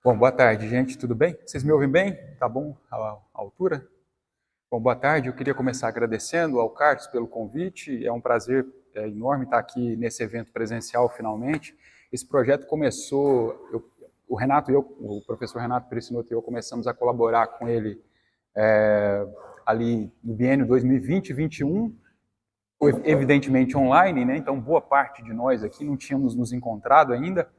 Bom, boa tarde, gente, tudo bem? Vocês me ouvem bem? Tá bom a altura? Bom, boa tarde, eu queria começar agradecendo ao Carlos pelo convite, é um prazer enorme estar aqui nesse evento presencial finalmente. Esse projeto começou, o Renato e eu, o professor Renato Perissinotto e eu começamos a colaborar com ele ali no biênio 2020-21, evidentemente online, né? Então boa parte de nós aqui não tínhamos nos encontrado ainda.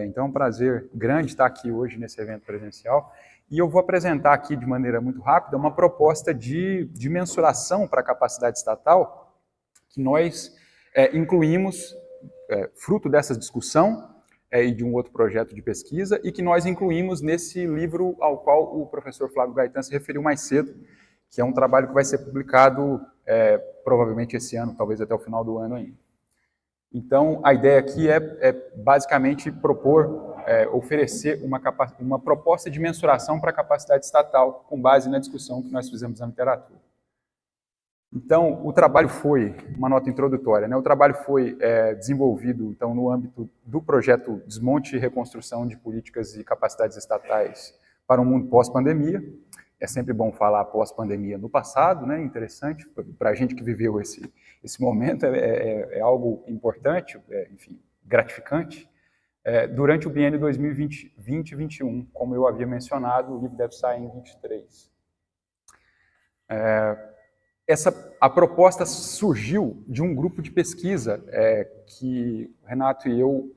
Então é um prazer grande estar aqui hoje nesse evento presencial. E eu vou apresentar aqui de maneira muito rápida uma proposta de mensuração para a capacidade estatal que nós incluímos, fruto dessa discussão e de um outro projeto de pesquisa, e que nós incluímos nesse livro ao qual o professor Flávio Gaetan se referiu mais cedo, que é um trabalho que vai ser publicado provavelmente esse ano, talvez até o final do ano ainda. Então, a ideia aqui é basicamente propor, oferecer uma proposta de mensuração para a capacidade estatal, com base na discussão que nós fizemos na literatura. Então, o trabalho foi, uma nota introdutória, né? O trabalho foi desenvolvido então, no âmbito do projeto Desmonte e Reconstrução de Políticas e Capacidades Estatais para um Mundo Pós-Pandemia. É sempre bom falar pós-pandemia no passado, né? Interessante, para a gente que viveu esse momento, é algo importante, enfim, gratificante. Durante o biênio 2020-21, como eu havia mencionado, o livro deve sair em 23. A proposta surgiu de um grupo de pesquisa que o Renato e eu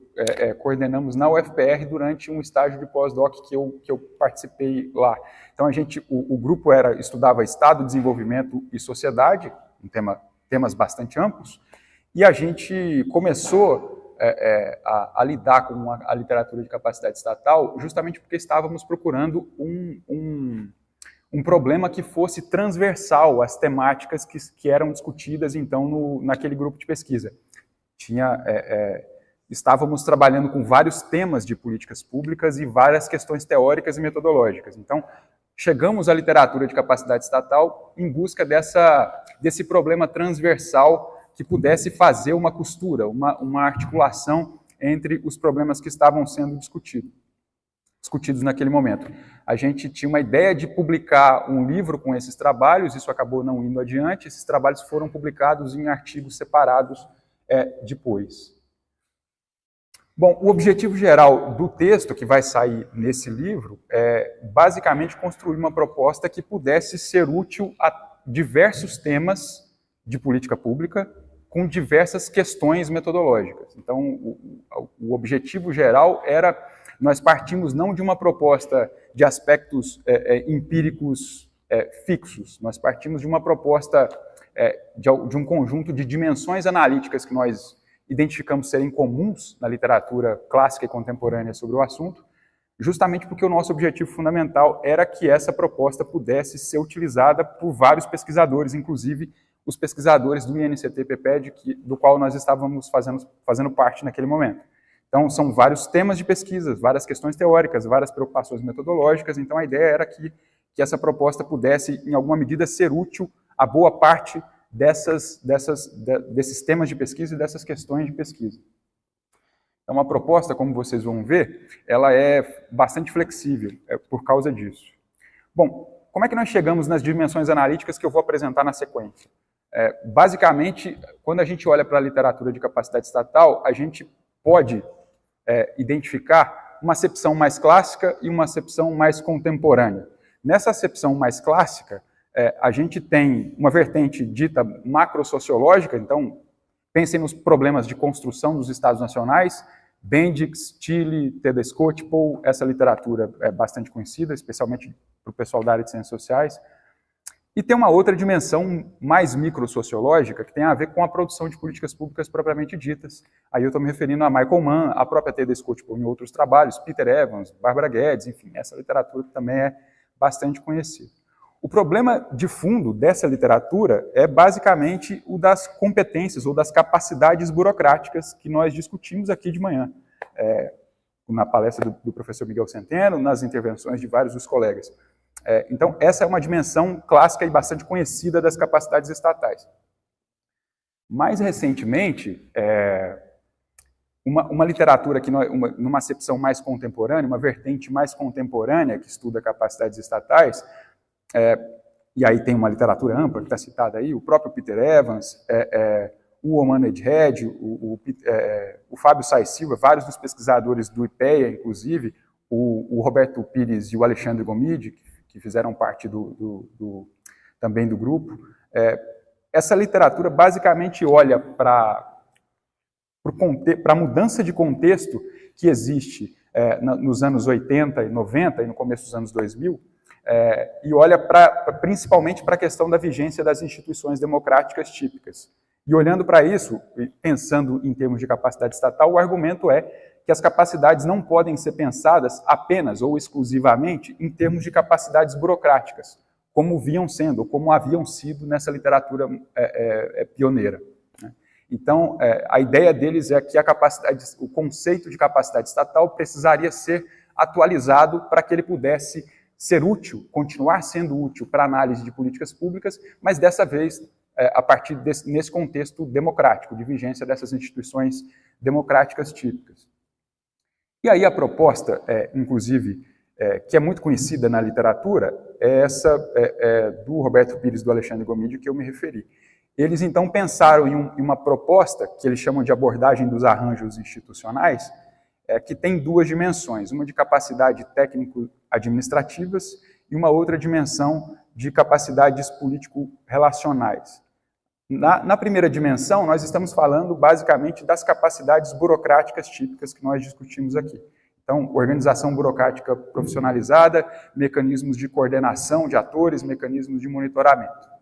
coordenamos na UFPR durante um estágio de pós-doc que eu participei lá. Então, o grupo estudava Estado, Desenvolvimento e Sociedade, temas bastante amplos, e a gente começou a lidar com a literatura de capacidade estatal justamente porque estávamos procurando um problema que fosse transversal às temáticas que eram discutidas, então, naquele grupo de pesquisa. Estávamos trabalhando com vários temas de políticas públicas e várias questões teóricas e metodológicas. Então, chegamos à literatura de capacidade estatal em busca desse problema transversal que pudesse fazer uma costura, uma articulação entre os problemas que estavam sendo discutidos naquele momento. A gente tinha uma ideia de publicar um livro com esses trabalhos, isso acabou não indo adiante, esses trabalhos foram publicados em artigos separados depois. Bom, o objetivo geral do texto que vai sair nesse livro é basicamente construir uma proposta que pudesse ser útil a diversos temas de política pública com diversas questões metodológicas. Então, o objetivo geral era, nós partimos não de uma proposta de aspectos empíricos fixos, nós partimos de uma proposta de um conjunto de dimensões analíticas que nós identificamos serem comuns na literatura clássica e contemporânea sobre o assunto, justamente porque o nosso objetivo fundamental era que essa proposta pudesse ser utilizada por vários pesquisadores, inclusive os pesquisadores do INCT-PPED, do qual nós estávamos fazendo parte naquele momento. Então, são vários temas de pesquisa, várias questões teóricas, várias preocupações metodológicas, então a ideia era que essa proposta pudesse, em alguma medida, ser útil a boa parte desses temas de pesquisa e dessas questões de pesquisa. É uma proposta, como vocês vão ver, ela é bastante flexível por causa disso. Bom, como é que nós chegamos nas dimensões analíticas que eu vou apresentar na sequência? Basicamente, quando a gente olha para a literatura de capacidade estatal, a gente pode identificar uma acepção mais clássica e uma acepção mais contemporânea. Nessa acepção mais clássica, a gente tem uma vertente dita macrosociológica, então pensem nos problemas de construção dos Estados nacionais, Bendix, Tilly, Tedesco, Pohl, essa literatura é bastante conhecida, especialmente para o pessoal da área de ciências sociais. E tem uma outra dimensão mais microsociológica que tem a ver com a produção de políticas públicas propriamente ditas. Aí eu estou me referindo a Michael Mann, a própria Tedesco em outros trabalhos, Peter Evans, Barbara Guedes, enfim, essa literatura que também é bastante conhecida. O problema de fundo dessa literatura é basicamente o das competências ou das capacidades burocráticas que nós discutimos aqui de manhã, na palestra do professor Miguel Centeno, nas intervenções de vários dos colegas. Então, essa é uma dimensão clássica e bastante conhecida das capacidades estatais. Mais recentemente, uma literatura que, numa acepção mais contemporânea, uma vertente mais contemporânea que estuda capacidades estatais, e aí tem uma literatura ampla que está citada aí, o próprio Peter Evans, o Oman Edhead, o Fábio Sais Silva, vários dos pesquisadores do IPEA, inclusive, o Roberto Pires e o Alexandre Gomide, que fizeram parte também do grupo. Essa literatura basicamente olha para a mudança de contexto que existe nos anos 80 e 90 e no começo dos anos 2000, e olha principalmente para a questão da vigência das instituições democráticas típicas. E olhando para isso, pensando em termos de capacidade estatal, o argumento é que as capacidades não podem ser pensadas apenas ou exclusivamente em termos de capacidades burocráticas, como vinham sendo, ou como haviam sido nessa literatura pioneira. Então, a ideia deles é que o conceito de capacidade estatal precisaria ser atualizado para que ele pudesse ser útil, continuar sendo útil para a análise de políticas públicas, mas dessa vez a partir nesse contexto democrático, de vigência dessas instituições democráticas típicas. E aí a proposta, inclusive, que é muito conhecida na literatura, é essa do Roberto Pires e do Alexandre Gomide, que eu me referi. Eles, então, pensaram em uma proposta, que eles chamam de abordagem dos arranjos institucionais, que tem duas dimensões, uma de capacidade técnico-administrativas e uma outra dimensão de capacidades político-relacionais. Na primeira dimensão, nós estamos falando basicamente das capacidades burocráticas típicas que nós discutimos aqui. Então, organização burocrática profissionalizada, mecanismos de coordenação de atores, mecanismos de monitoramento.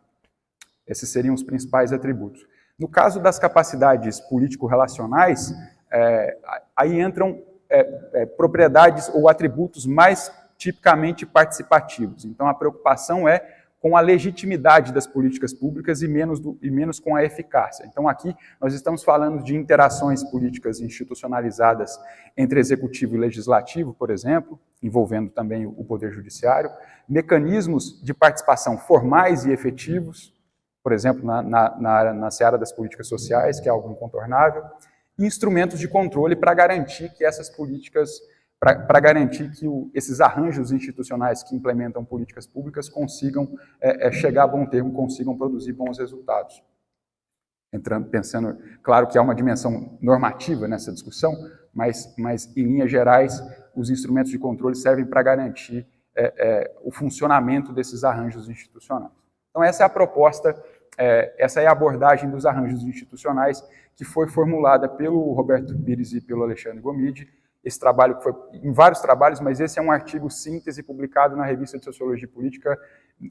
Esses seriam os principais atributos. No caso das capacidades político-relacionais, aí entram propriedades ou atributos mais tipicamente participativos. Então, a preocupação é com a legitimidade das políticas públicas e menos com a eficácia. Então, aqui, nós estamos falando de interações políticas institucionalizadas entre executivo e legislativo, por exemplo, envolvendo também o poder judiciário, mecanismos de participação formais e efetivos, por exemplo, na seara das políticas sociais, que é algo incontornável, e instrumentos de controle para garantir que essas políticas, para garantir que esses arranjos institucionais que implementam políticas públicas consigam chegar a bom termo, consigam produzir bons resultados. Pensando, claro que há uma dimensão normativa nessa discussão, mas em linhas gerais, os instrumentos de controle servem para garantir o funcionamento desses arranjos institucionais. Então, essa é a proposta, essa é a abordagem dos arranjos institucionais que foi formulada pelo Roberto Pires e pelo Alexandre Gomide. Esse trabalho foi em vários trabalhos, mas esse é um artigo síntese publicado na Revista de Sociologia Política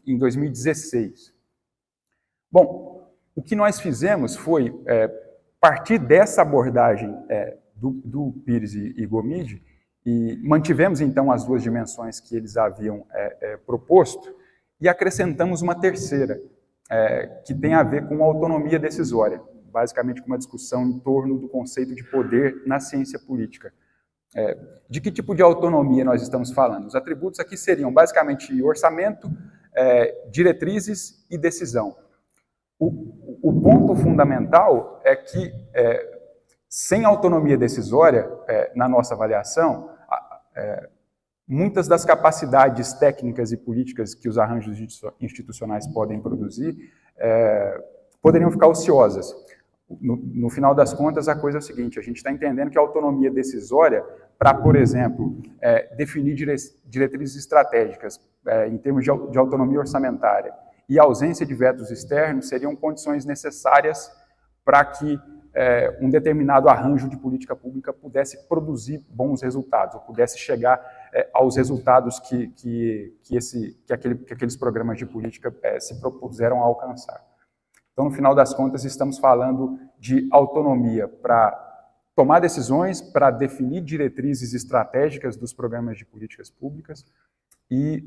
em 2016. Bom, o que nós fizemos foi partir dessa abordagem do Pires e Gomide e mantivemos então as duas dimensões que eles haviam proposto e acrescentamos uma terceira, que tem a ver com a autonomia decisória, basicamente com uma discussão em torno do conceito de poder na ciência política. De que tipo de autonomia nós estamos falando? Os atributos aqui seriam basicamente orçamento, diretrizes e decisão. O ponto fundamental é que, sem autonomia decisória, na nossa avaliação, muitas das capacidades técnicas e políticas que os arranjos institucionais podem produzir poderiam ficar ociosas. No final das contas, a coisa é o seguinte: a gente está entendendo que a autonomia decisória, para, por exemplo, definir diretrizes estratégicas em termos de autonomia orçamentária e ausência de vetos externos, seriam condições necessárias para que um determinado arranjo de política pública pudesse produzir bons resultados, ou pudesse chegar aos resultados que aqueles programas de política se propuseram a alcançar. Então, no final das contas, estamos falando de autonomia para tomar decisões, para definir diretrizes estratégicas dos programas de políticas públicas e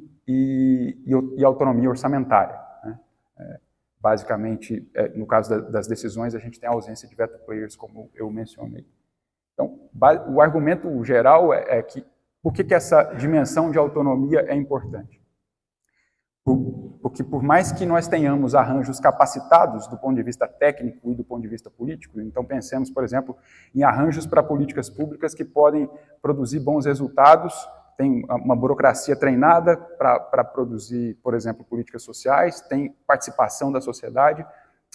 autonomia orçamentária, né? Basicamente, no caso das decisões, a gente tem a ausência de veto players, como eu mencionei. Então, o argumento geral é que por que essa dimensão de autonomia é importante? Porque por mais que nós tenhamos arranjos capacitados do ponto de vista técnico e do ponto de vista político, então pensemos, por exemplo, em arranjos para políticas públicas que podem produzir bons resultados, tem uma burocracia treinada para produzir, por exemplo, políticas sociais, tem participação da sociedade,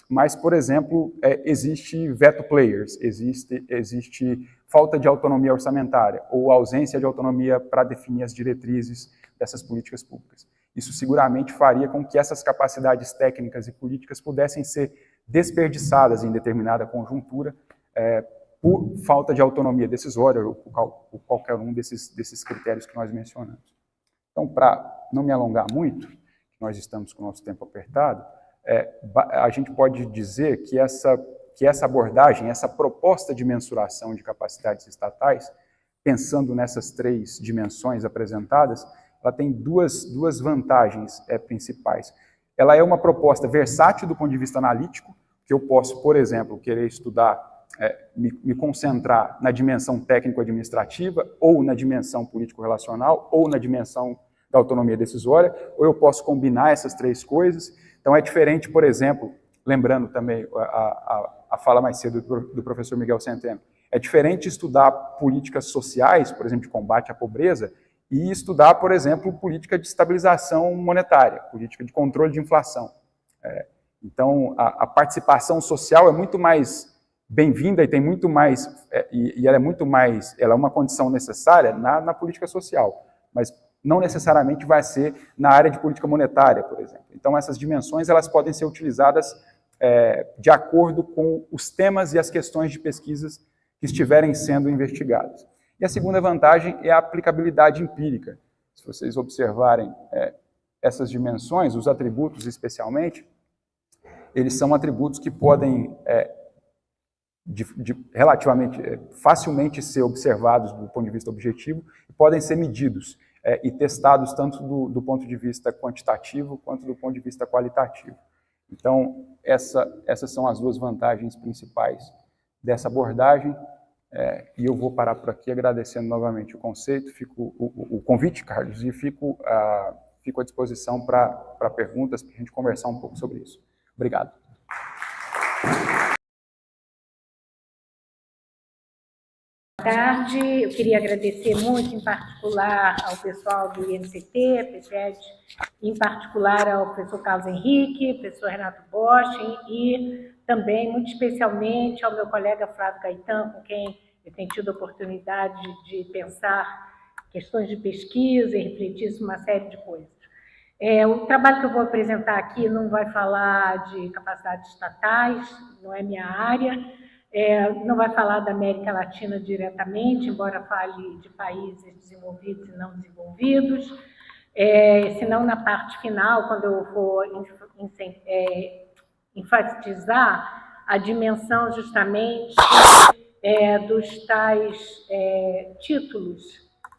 mas, por exemplo, existe veto players, existe falta de autonomia orçamentária ou ausência de autonomia para definir as diretrizes dessas políticas públicas. Isso seguramente faria com que essas capacidades técnicas e políticas pudessem ser desperdiçadas em determinada conjuntura por falta de autonomia decisória ou por qualquer um desses critérios que nós mencionamos. Então, para não me alongar muito, nós estamos com o nosso tempo apertado, a gente pode dizer que essa abordagem, essa proposta de mensuração de capacidades estatais, pensando nessas três dimensões apresentadas, ela tem duas vantagens principais. Ela é uma proposta versátil do ponto de vista analítico, que eu posso, por exemplo, querer estudar, me concentrar na dimensão técnico-administrativa, ou na dimensão político-relacional, ou na dimensão da autonomia decisória, ou eu posso combinar essas três coisas. Então é diferente, por exemplo, lembrando também a fala mais cedo do professor Miguel Centeno, é diferente estudar políticas sociais, por exemplo, de combate à pobreza, e estudar, por exemplo, política de estabilização monetária, política de controle de inflação. Então, a participação social é muito mais bem-vinda e tem muito mais, ela é uma condição necessária na política social, mas não necessariamente vai ser na área de política monetária, por exemplo. Então, essas dimensões elas podem ser utilizadas de acordo com os temas e as questões de pesquisas que estiverem sendo investigadas. E a segunda vantagem é a aplicabilidade empírica. Se vocês observarem essas dimensões, os atributos especialmente, eles são atributos que podem relativamente facilmente ser observados do ponto de vista objetivo e podem ser medidos e testados tanto do ponto de vista quantitativo quanto do ponto de vista qualitativo. Então, essas são as duas vantagens principais dessa abordagem. E eu vou parar por aqui agradecendo novamente o convite, Carlos, e fico à disposição para perguntas, para a gente conversar um pouco sobre isso. Obrigado. Boa tarde, eu queria agradecer muito, em particular, ao pessoal do INCT, PETED, em particular ao professor Carlos Henrique, professor Renato Bosch, e também, muito especialmente, ao meu colega Flávio Gaetan, com quem eu tenho tido a oportunidade de pensar questões de pesquisa e refletir sobre uma série de coisas. O trabalho que eu vou apresentar aqui não vai falar de capacidades estatais, não é minha área, não vai falar da América Latina diretamente, embora fale de países desenvolvidos e não desenvolvidos, senão na parte final, quando eu vou enfatizar a dimensão justamente dos tais títulos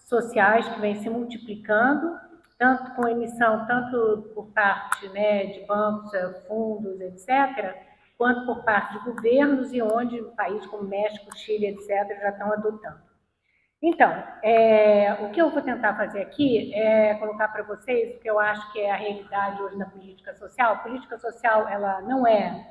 sociais que vêm se multiplicando, tanto com emissão, tanto por parte de bancos, fundos, etc., quanto por parte de governos e onde países como México, Chile, etc., já estão adotando. Então, o que eu vou tentar fazer aqui é colocar para vocês o que eu acho que é a realidade hoje da política social. A política social, ela não é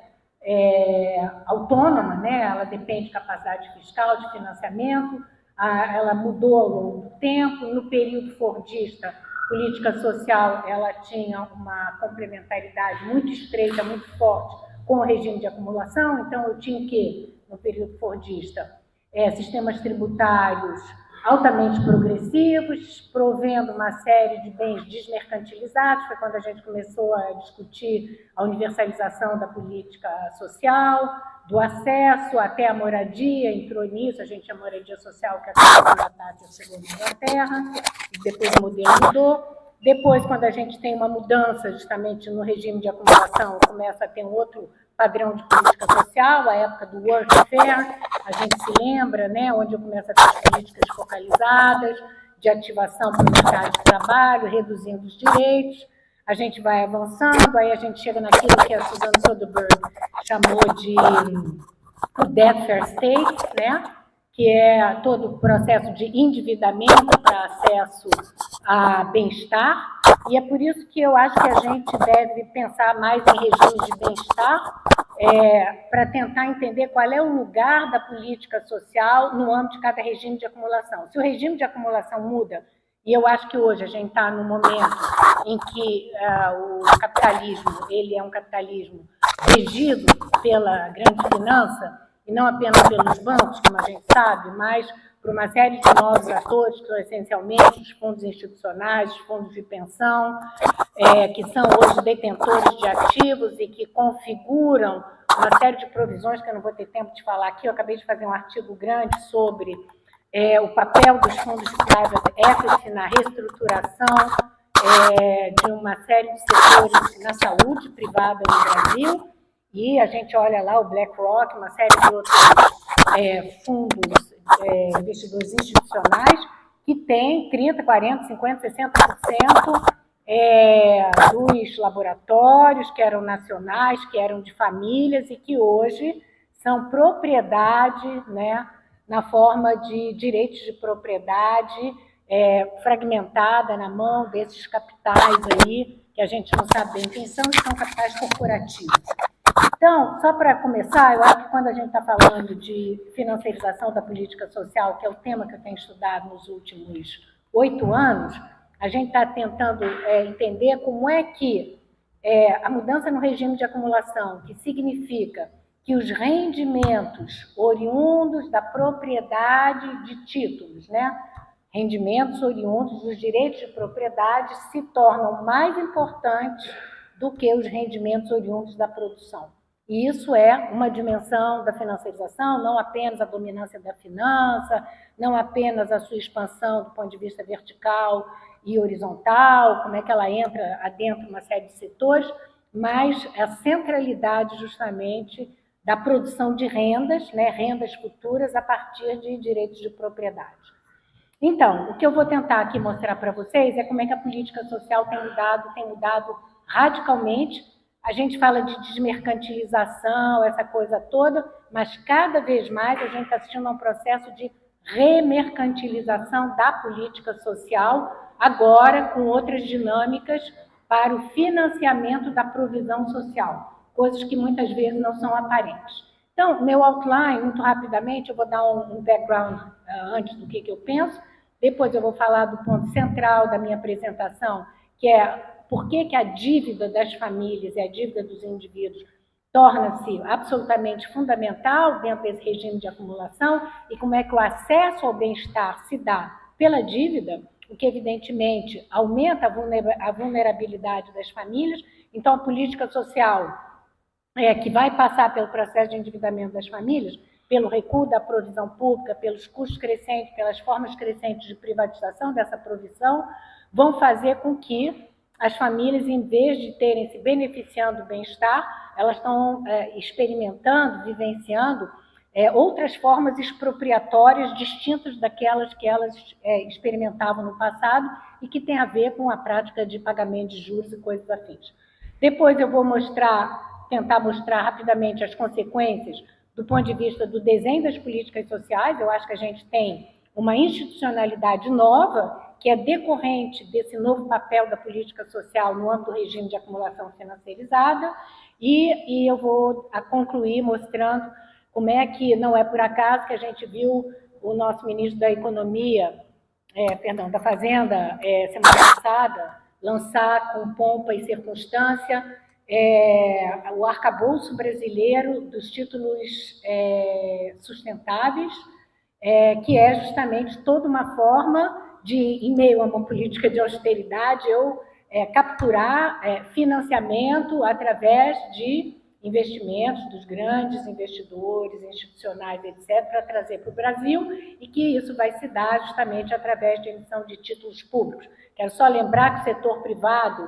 autônoma, né? Ela depende de capacidade fiscal, de financiamento, ela mudou ao longo do tempo. No período fordista, a política social ela tinha uma complementaridade muito estreita, muito forte com o regime de acumulação. Então, eu tinha que, no período fordista, sistemas tributários altamente progressivos, provendo uma série de bens desmercantilizados. Foi quando a gente começou a discutir a universalização da política social, do acesso até a moradia, entrou nisso, a gente tinha moradia social que a Thatcher chegou na Inglaterra, e depois o modelo mudou. Depois, quando a gente tem uma mudança justamente no regime de acumulação, começa a ter um outro padrão de política social, a época do workfare, a gente se lembra, né, onde começa a ter as políticas focalizadas, de ativação para o mercado de trabalho, reduzindo os direitos, a gente vai avançando, aí a gente chega naquilo que a Susan Soderbergh chamou de o debt fair state, né, que é todo o processo de endividamento para acesso a bem-estar, E é por isso que eu acho que a gente deve pensar mais em regimes de bem-estar, para tentar entender qual é o lugar da política social no âmbito de cada regime de acumulação. Se o regime de acumulação muda, e eu acho que hoje a gente está num momento em que o capitalismo ele é um capitalismo regido pela grande finança, e não apenas pelos bancos, como a gente sabe, mas por uma série de novos atores, que são essencialmente os fundos institucionais, os fundos de pensão, que são hoje detentores de ativos e que configuram uma série de provisões que eu não vou ter tempo de falar aqui. Eu acabei de fazer um artigo grande sobre o papel dos fundos de private equity na reestruturação de uma série de setores na saúde privada no Brasil, e a gente olha lá o BlackRock, uma série de outros fundos, investidores institucionais, que tem 30%, 40%, 50%, 60% dos laboratórios, que eram nacionais, que eram de famílias, e que hoje são propriedade, né, na forma de direitos de propriedade fragmentada na mão desses capitais aí, que a gente não sabe bem quem são capitais corporativos. Então, só para começar, eu acho que quando a gente está falando de financiarização da política social, que é o tema que eu tenho estudado nos últimos 8 anos, a gente está tentando entender como é que a mudança no regime de acumulação, que significa que os rendimentos oriundos da propriedade de títulos, né, rendimentos oriundos dos direitos de propriedade se tornam mais importantes do que os rendimentos oriundos da produção. E isso é uma dimensão da financiarização, não apenas a dominância da finança, não apenas a sua expansão do ponto de vista vertical e horizontal, como é que ela entra adentro de uma série de setores, mas a centralidade justamente da produção de rendas, né, rendas futuras a partir de direitos de propriedade. Então, o que eu vou tentar aqui mostrar para vocês é como é que a política social tem mudado radicalmente. A gente fala de desmercantilização, essa coisa toda, mas cada vez mais a gente está assistindo a um processo de remercantilização da política social, agora com outras dinâmicas para o financiamento da provisão social, coisas que muitas vezes não são aparentes. Então, meu outline, muito rapidamente, eu vou dar um background antes do que eu penso, depois eu vou falar do ponto central da minha apresentação, que é por que a dívida das famílias e a dívida dos indivíduos torna-se absolutamente fundamental dentro desse regime de acumulação e como é que o acesso ao bem-estar se dá pela dívida, o que evidentemente aumenta a vulnerabilidade das famílias. Então, a política social que vai passar pelo processo de endividamento das famílias, pelo recuo da provisão pública, pelos custos crescentes, pelas formas crescentes de privatização dessa provisão, vão fazer com que as famílias, em vez de terem se beneficiando do bem-estar, elas estão experimentando, vivenciando outras formas expropriatórias distintas daquelas que elas experimentavam no passado e que tem a ver com a prática de pagamento de juros e coisas afins. Depois eu vou tentar mostrar rapidamente as consequências do ponto de vista do desenho das políticas sociais. Eu acho que a gente tem uma institucionalidade nova que é decorrente desse novo papel da política social no âmbito do regime de acumulação financiarizada, e eu vou concluir mostrando como é que não é por acaso que a gente viu o nosso ministro da Economia, da Fazenda, semana passada, lançar com pompa e circunstância o arcabouço brasileiro dos títulos sustentáveis, que é justamente toda uma forma de, em meio a uma política de austeridade, eu capturar financiamento através de investimentos dos grandes investidores institucionais, etc., para trazer para o Brasil, e que isso vai se dar justamente através de emissão de títulos públicos. Quero só lembrar que o setor privado,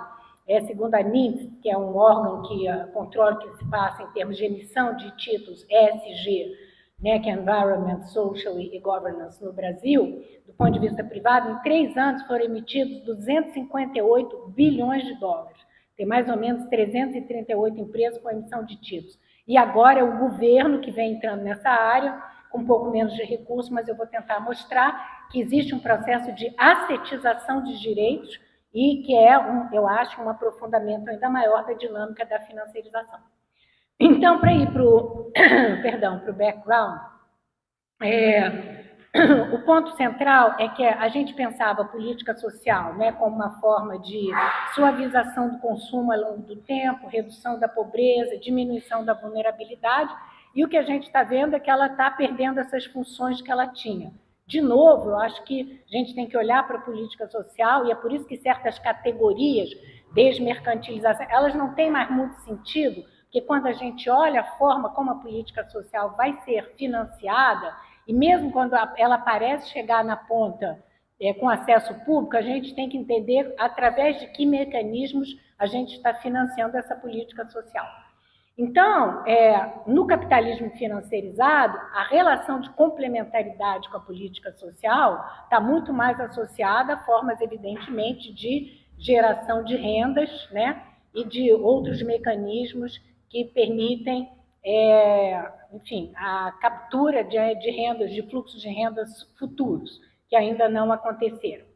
segundo a NINF, que é um órgão que controla o que se passa em termos de emissão de títulos ESG, né, que é Environment, Social e Governance no Brasil, do ponto de vista privado, em 3 anos foram emitidos 258 bilhões de dólares. Tem mais ou menos 338 empresas com emissão de títulos. E agora é o governo que vem entrando nessa área, com um pouco menos de recursos, mas eu vou tentar mostrar que existe um processo de assetização de direitos e que é, eu acho, um aprofundamento ainda maior da dinâmica da financiarização. Então, para ir para o background, o ponto central é que a gente pensava a política social, né, como uma forma de suavização do consumo ao longo do tempo, redução da pobreza, diminuição da vulnerabilidade, e o que a gente está vendo é que ela está perdendo essas funções que ela tinha. De novo, eu acho que a gente tem que olhar para a política social, e é por isso que certas categorias, desmercantilização, elas não têm mais muito sentido, porque quando a gente olha a forma como a política social vai ser financiada, e mesmo quando ela parece chegar na ponta com acesso público, a gente tem que entender através de que mecanismos a gente está financiando essa política social. Então, no capitalismo financeirizado, a relação de complementaridade com a política social está muito mais associada a formas, evidentemente, de geração de rendas, né, e de outros mecanismos que permitem, enfim, a captura de rendas, de fluxos de rendas futuros, que ainda não aconteceram.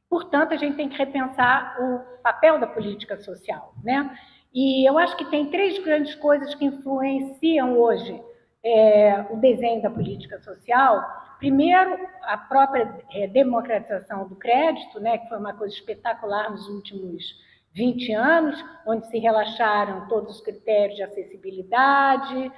Portanto, a gente tem que repensar o papel da política social, né? E eu acho que tem 3 grandes coisas que influenciam hoje o desenho da política social. Primeiro, a própria democratização do crédito, né, que foi uma coisa espetacular nos últimos 20 anos, onde se relaxaram todos os critérios de acessibilidade,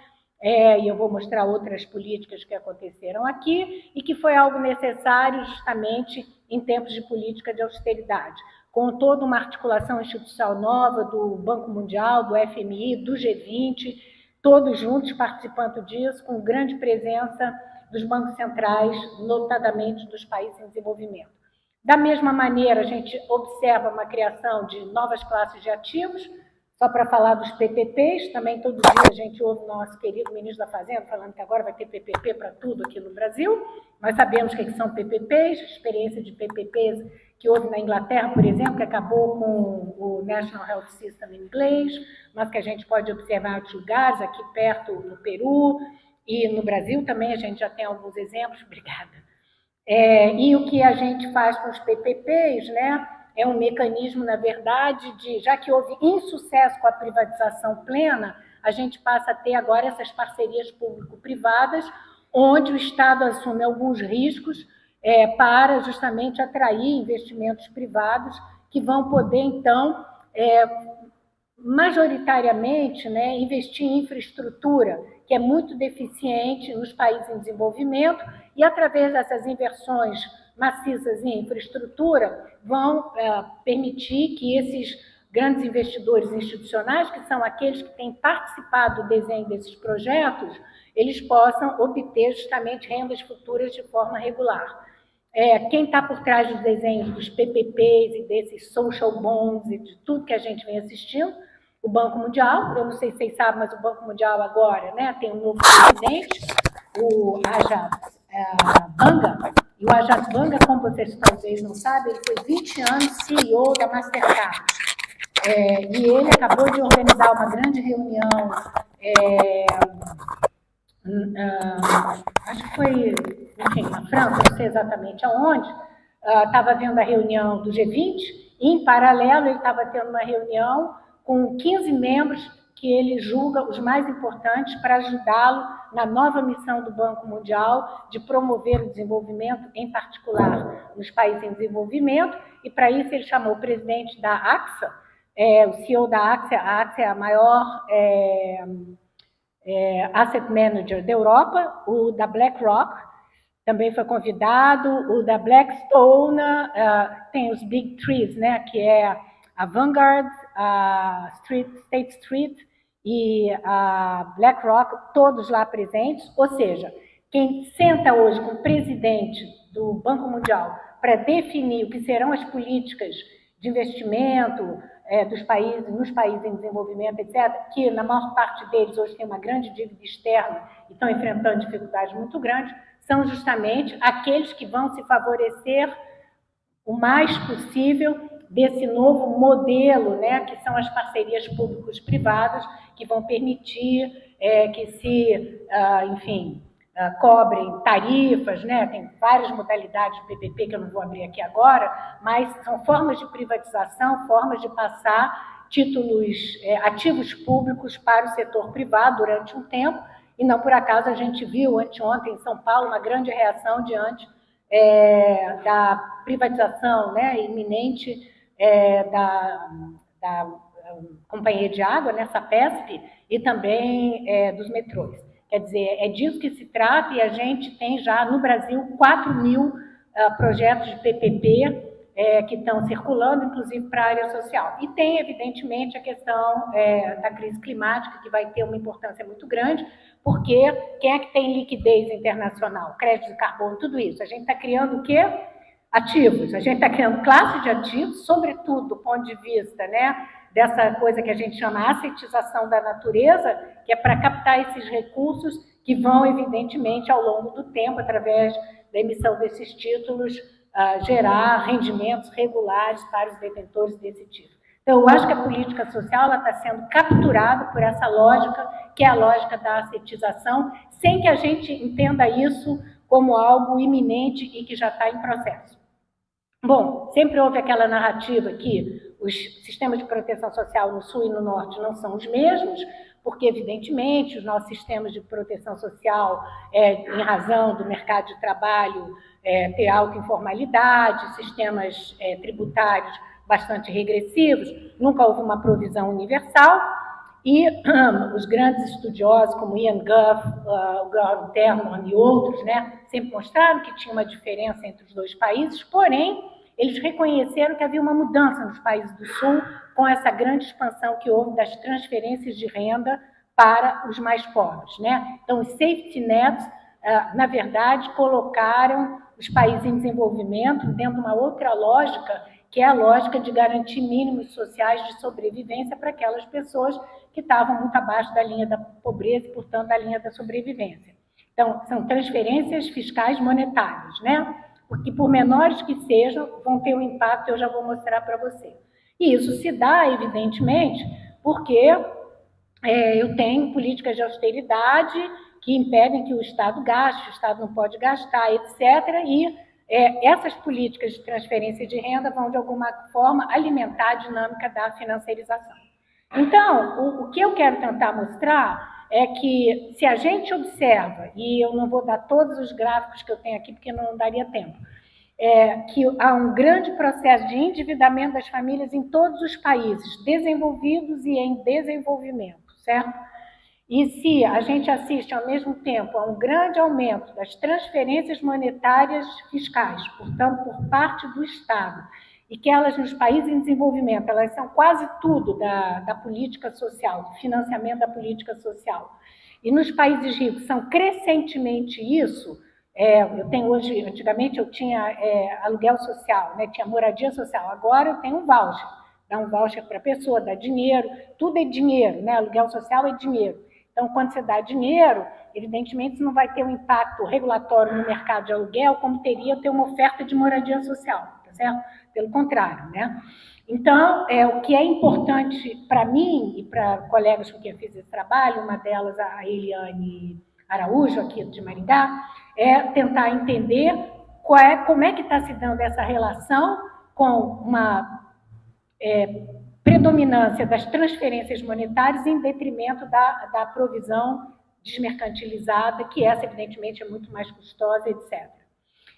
e eu vou mostrar outras políticas que aconteceram aqui, e que foi algo necessário justamente em tempos de política de austeridade, com toda uma articulação institucional nova do Banco Mundial, do FMI, do G20, todos juntos participando disso, com grande presença dos bancos centrais, notadamente dos países em desenvolvimento. Da mesma maneira, a gente observa uma criação de novas classes de ativos, só para falar dos PPPs, também todo dia a gente ouve o nosso querido ministro da Fazenda falando que agora vai ter PPP para tudo aqui no Brasil. Nós sabemos o que são PPPs, a experiência de PPPs que houve na Inglaterra, por exemplo, que acabou com o National Health System em inglês, mas que a gente pode observar em outros lugares, aqui perto no Peru e no Brasil também a gente já tem alguns exemplos. Obrigada. E o que a gente faz com os PPPs, né, é um mecanismo, na verdade, já que houve insucesso com a privatização plena, a gente passa a ter agora essas parcerias público-privadas, onde o Estado assume alguns riscos para justamente atrair investimentos privados que vão poder, então, majoritariamente, né, investir em infraestrutura, que é muito deficiente nos países em desenvolvimento, e através dessas inversões maciças em infraestrutura, vão permitir que esses grandes investidores institucionais, que são aqueles que têm participado do desenho desses projetos, eles possam obter justamente rendas futuras de forma regular. Quem está por trás dos desenhos dos PPPs e desses social bonds e de tudo que a gente vem assistindo, o Banco Mundial, eu não sei se vocês sabem, mas o Banco Mundial agora, né, tem um novo presidente, o Ajat Banga, e o Ajat Banga, como vocês talvez não sabem, ele foi 20 anos CEO da Mastercard. E ele acabou de organizar uma grande reunião, acho que foi, enfim, na França, não sei exatamente aonde, estava vendo a reunião do G20, e em paralelo ele estava tendo uma reunião com 15 membros que ele julga os mais importantes para ajudá-lo na nova missão do Banco Mundial de promover o desenvolvimento, em particular nos países em desenvolvimento, e para isso ele chamou o presidente da AXA, o CEO da AXA, a AXA é a maior asset manager da Europa, o da BlackRock também foi convidado, o da Blackstone, tem os Big Threes, né, que é a Vanguard, a State Street e a BlackRock, todos lá presentes. Ou seja, quem senta hoje com o presidente do Banco Mundial para definir o que serão as políticas de investimento dos países, nos países em desenvolvimento, etc., que na maior parte deles hoje tem uma grande dívida externa e estão enfrentando dificuldades muito grandes, são justamente aqueles que vão se favorecer o mais possível desse novo modelo, né, que são as parcerias públicos-privadas, que vão permitir que se, enfim, cobrem tarifas, né? Tem várias modalidades de PPP que eu não vou abrir aqui agora, mas são formas de privatização, formas de passar títulos, ativos públicos para o setor privado durante um tempo, e não por acaso a gente viu anteontem em São Paulo uma grande reação diante da privatização, né, iminente da Companhia de Água, né, Sapesp, e também dos metrôs. Quer dizer, é disso que se trata, e a gente tem já no Brasil 4.000 projetos de PPP que estão circulando, inclusive para a área social. E tem, evidentemente, a questão da crise climática, que vai ter uma importância muito grande, porque quem é que tem liquidez internacional? Crédito de carbono, tudo isso. A gente está criando o quê? Ativos. A gente está criando classe de ativos, sobretudo do ponto de vista, né, dessa coisa que a gente chama assetização da natureza, que é para captar esses recursos que vão, evidentemente, ao longo do tempo, através da emissão desses títulos, gerar rendimentos regulares para os detentores desse título. Então, eu acho que a política social está sendo capturada por essa lógica, que é a lógica da assetização, sem que a gente entenda isso como algo iminente e que já está em processo. Bom, sempre houve aquela narrativa que os sistemas de proteção social no Sul e no Norte não são os mesmos, porque, evidentemente, os nossos sistemas de proteção social, em razão do mercado de trabalho ter alta informalidade, sistemas tributários bastante regressivos, nunca houve uma provisão universal, e os grandes estudiosos, como Ian Goff, Gordon Terman e outros, né, sempre mostraram que tinha uma diferença entre os dois países, porém, eles reconheceram que havia uma mudança nos países do Sul com essa grande expansão que houve das transferências de renda para os mais pobres, né? Então, os safety nets, na verdade, colocaram os países em desenvolvimento dentro de uma outra lógica, que é a lógica de garantir mínimos sociais de sobrevivência para aquelas pessoas que estavam muito abaixo da linha da pobreza e, portanto, da linha da sobrevivência. Então, são transferências fiscais monetárias, né? Porque, por menores que sejam, vão ter um impacto, eu já vou mostrar para você. E isso se dá, evidentemente, porque eu tenho políticas de austeridade que impedem que o Estado gaste, o Estado não pode gastar, etc., e essas políticas de transferência de renda vão, de alguma forma, alimentar a dinâmica da financiarização. Então, o que eu quero tentar mostrar é que, se a gente observa, e eu não vou dar todos os gráficos que eu tenho aqui, porque não daria tempo, que há um grande processo de endividamento das famílias em todos os países, desenvolvidos e em desenvolvimento, certo? E se a gente assiste, ao mesmo tempo, a um grande aumento das transferências monetárias fiscais, portanto, por parte do Estado, e que elas, nos países em desenvolvimento, elas são quase tudo da política social, do financiamento da política social. E nos países ricos são crescentemente isso. Eu tenho hoje, antigamente eu tinha aluguel social, né, tinha moradia social, agora eu tenho um voucher. Dá um voucher para a pessoa, dá dinheiro, tudo é dinheiro, né? Aluguel social é dinheiro. Então, quando você dá dinheiro, evidentemente isso não vai ter um impacto regulatório no mercado de aluguel, como teria ter uma oferta de moradia social, tá certo? Pelo contrário, né? Então, o que é importante para mim e para colegas com quem eu fiz esse trabalho, uma delas a Eliane Araújo, aqui de Maringá, é tentar entender como é que está se dando essa relação com uma predominância das transferências monetárias em detrimento da provisão desmercantilizada, que essa, evidentemente, é muito mais custosa, etc.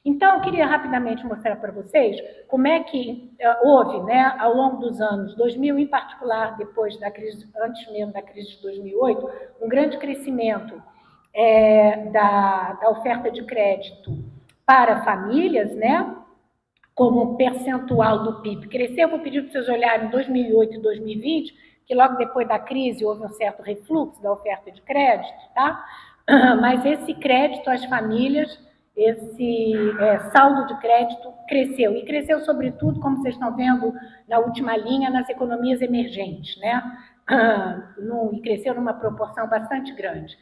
Então, eu queria rapidamente mostrar para vocês como é que houve, né, ao longo dos anos 2000, em particular, depois da crise, antes mesmo da crise de 2008, um grande crescimento da oferta de crédito para famílias, né, como percentual do PIB. Cresceu, vou pedir para vocês olharem em 2008 e 2020, que logo depois da crise houve um certo refluxo da oferta de crédito, tá? Mas esse crédito às famílias, esse saldo de crédito cresceu. E cresceu, sobretudo, como vocês estão vendo na última linha, nas economias emergentes, né? E cresceu numa proporção bastante grande.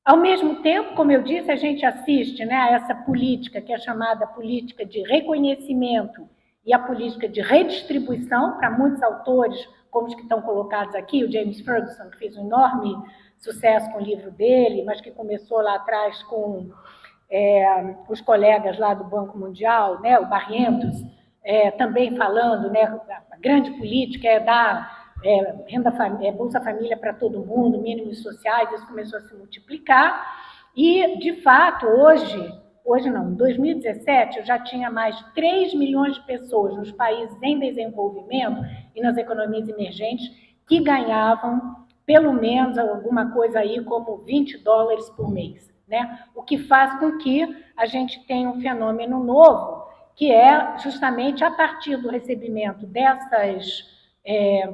Ao mesmo tempo, como eu disse, a gente assiste, né, a essa política que é chamada política de reconhecimento e a política de redistribuição. Para muitos autores, como os que estão colocados aqui, o James Ferguson, que fez um enorme sucesso com o livro dele, mas que começou lá atrás com os colegas lá do Banco Mundial, né, o Barrientos, também falando, né, a grande política é dar Bolsa Família para todo mundo, mínimos sociais, isso começou a se multiplicar, e, de fato, hoje não, em 2017, eu já tinha mais de 3 milhões de pessoas nos países em desenvolvimento e nas economias emergentes que ganhavam pelo menos alguma coisa aí como $20 por mês, né? O que faz com que a gente tenha um fenômeno novo, que é justamente a partir do recebimento dessas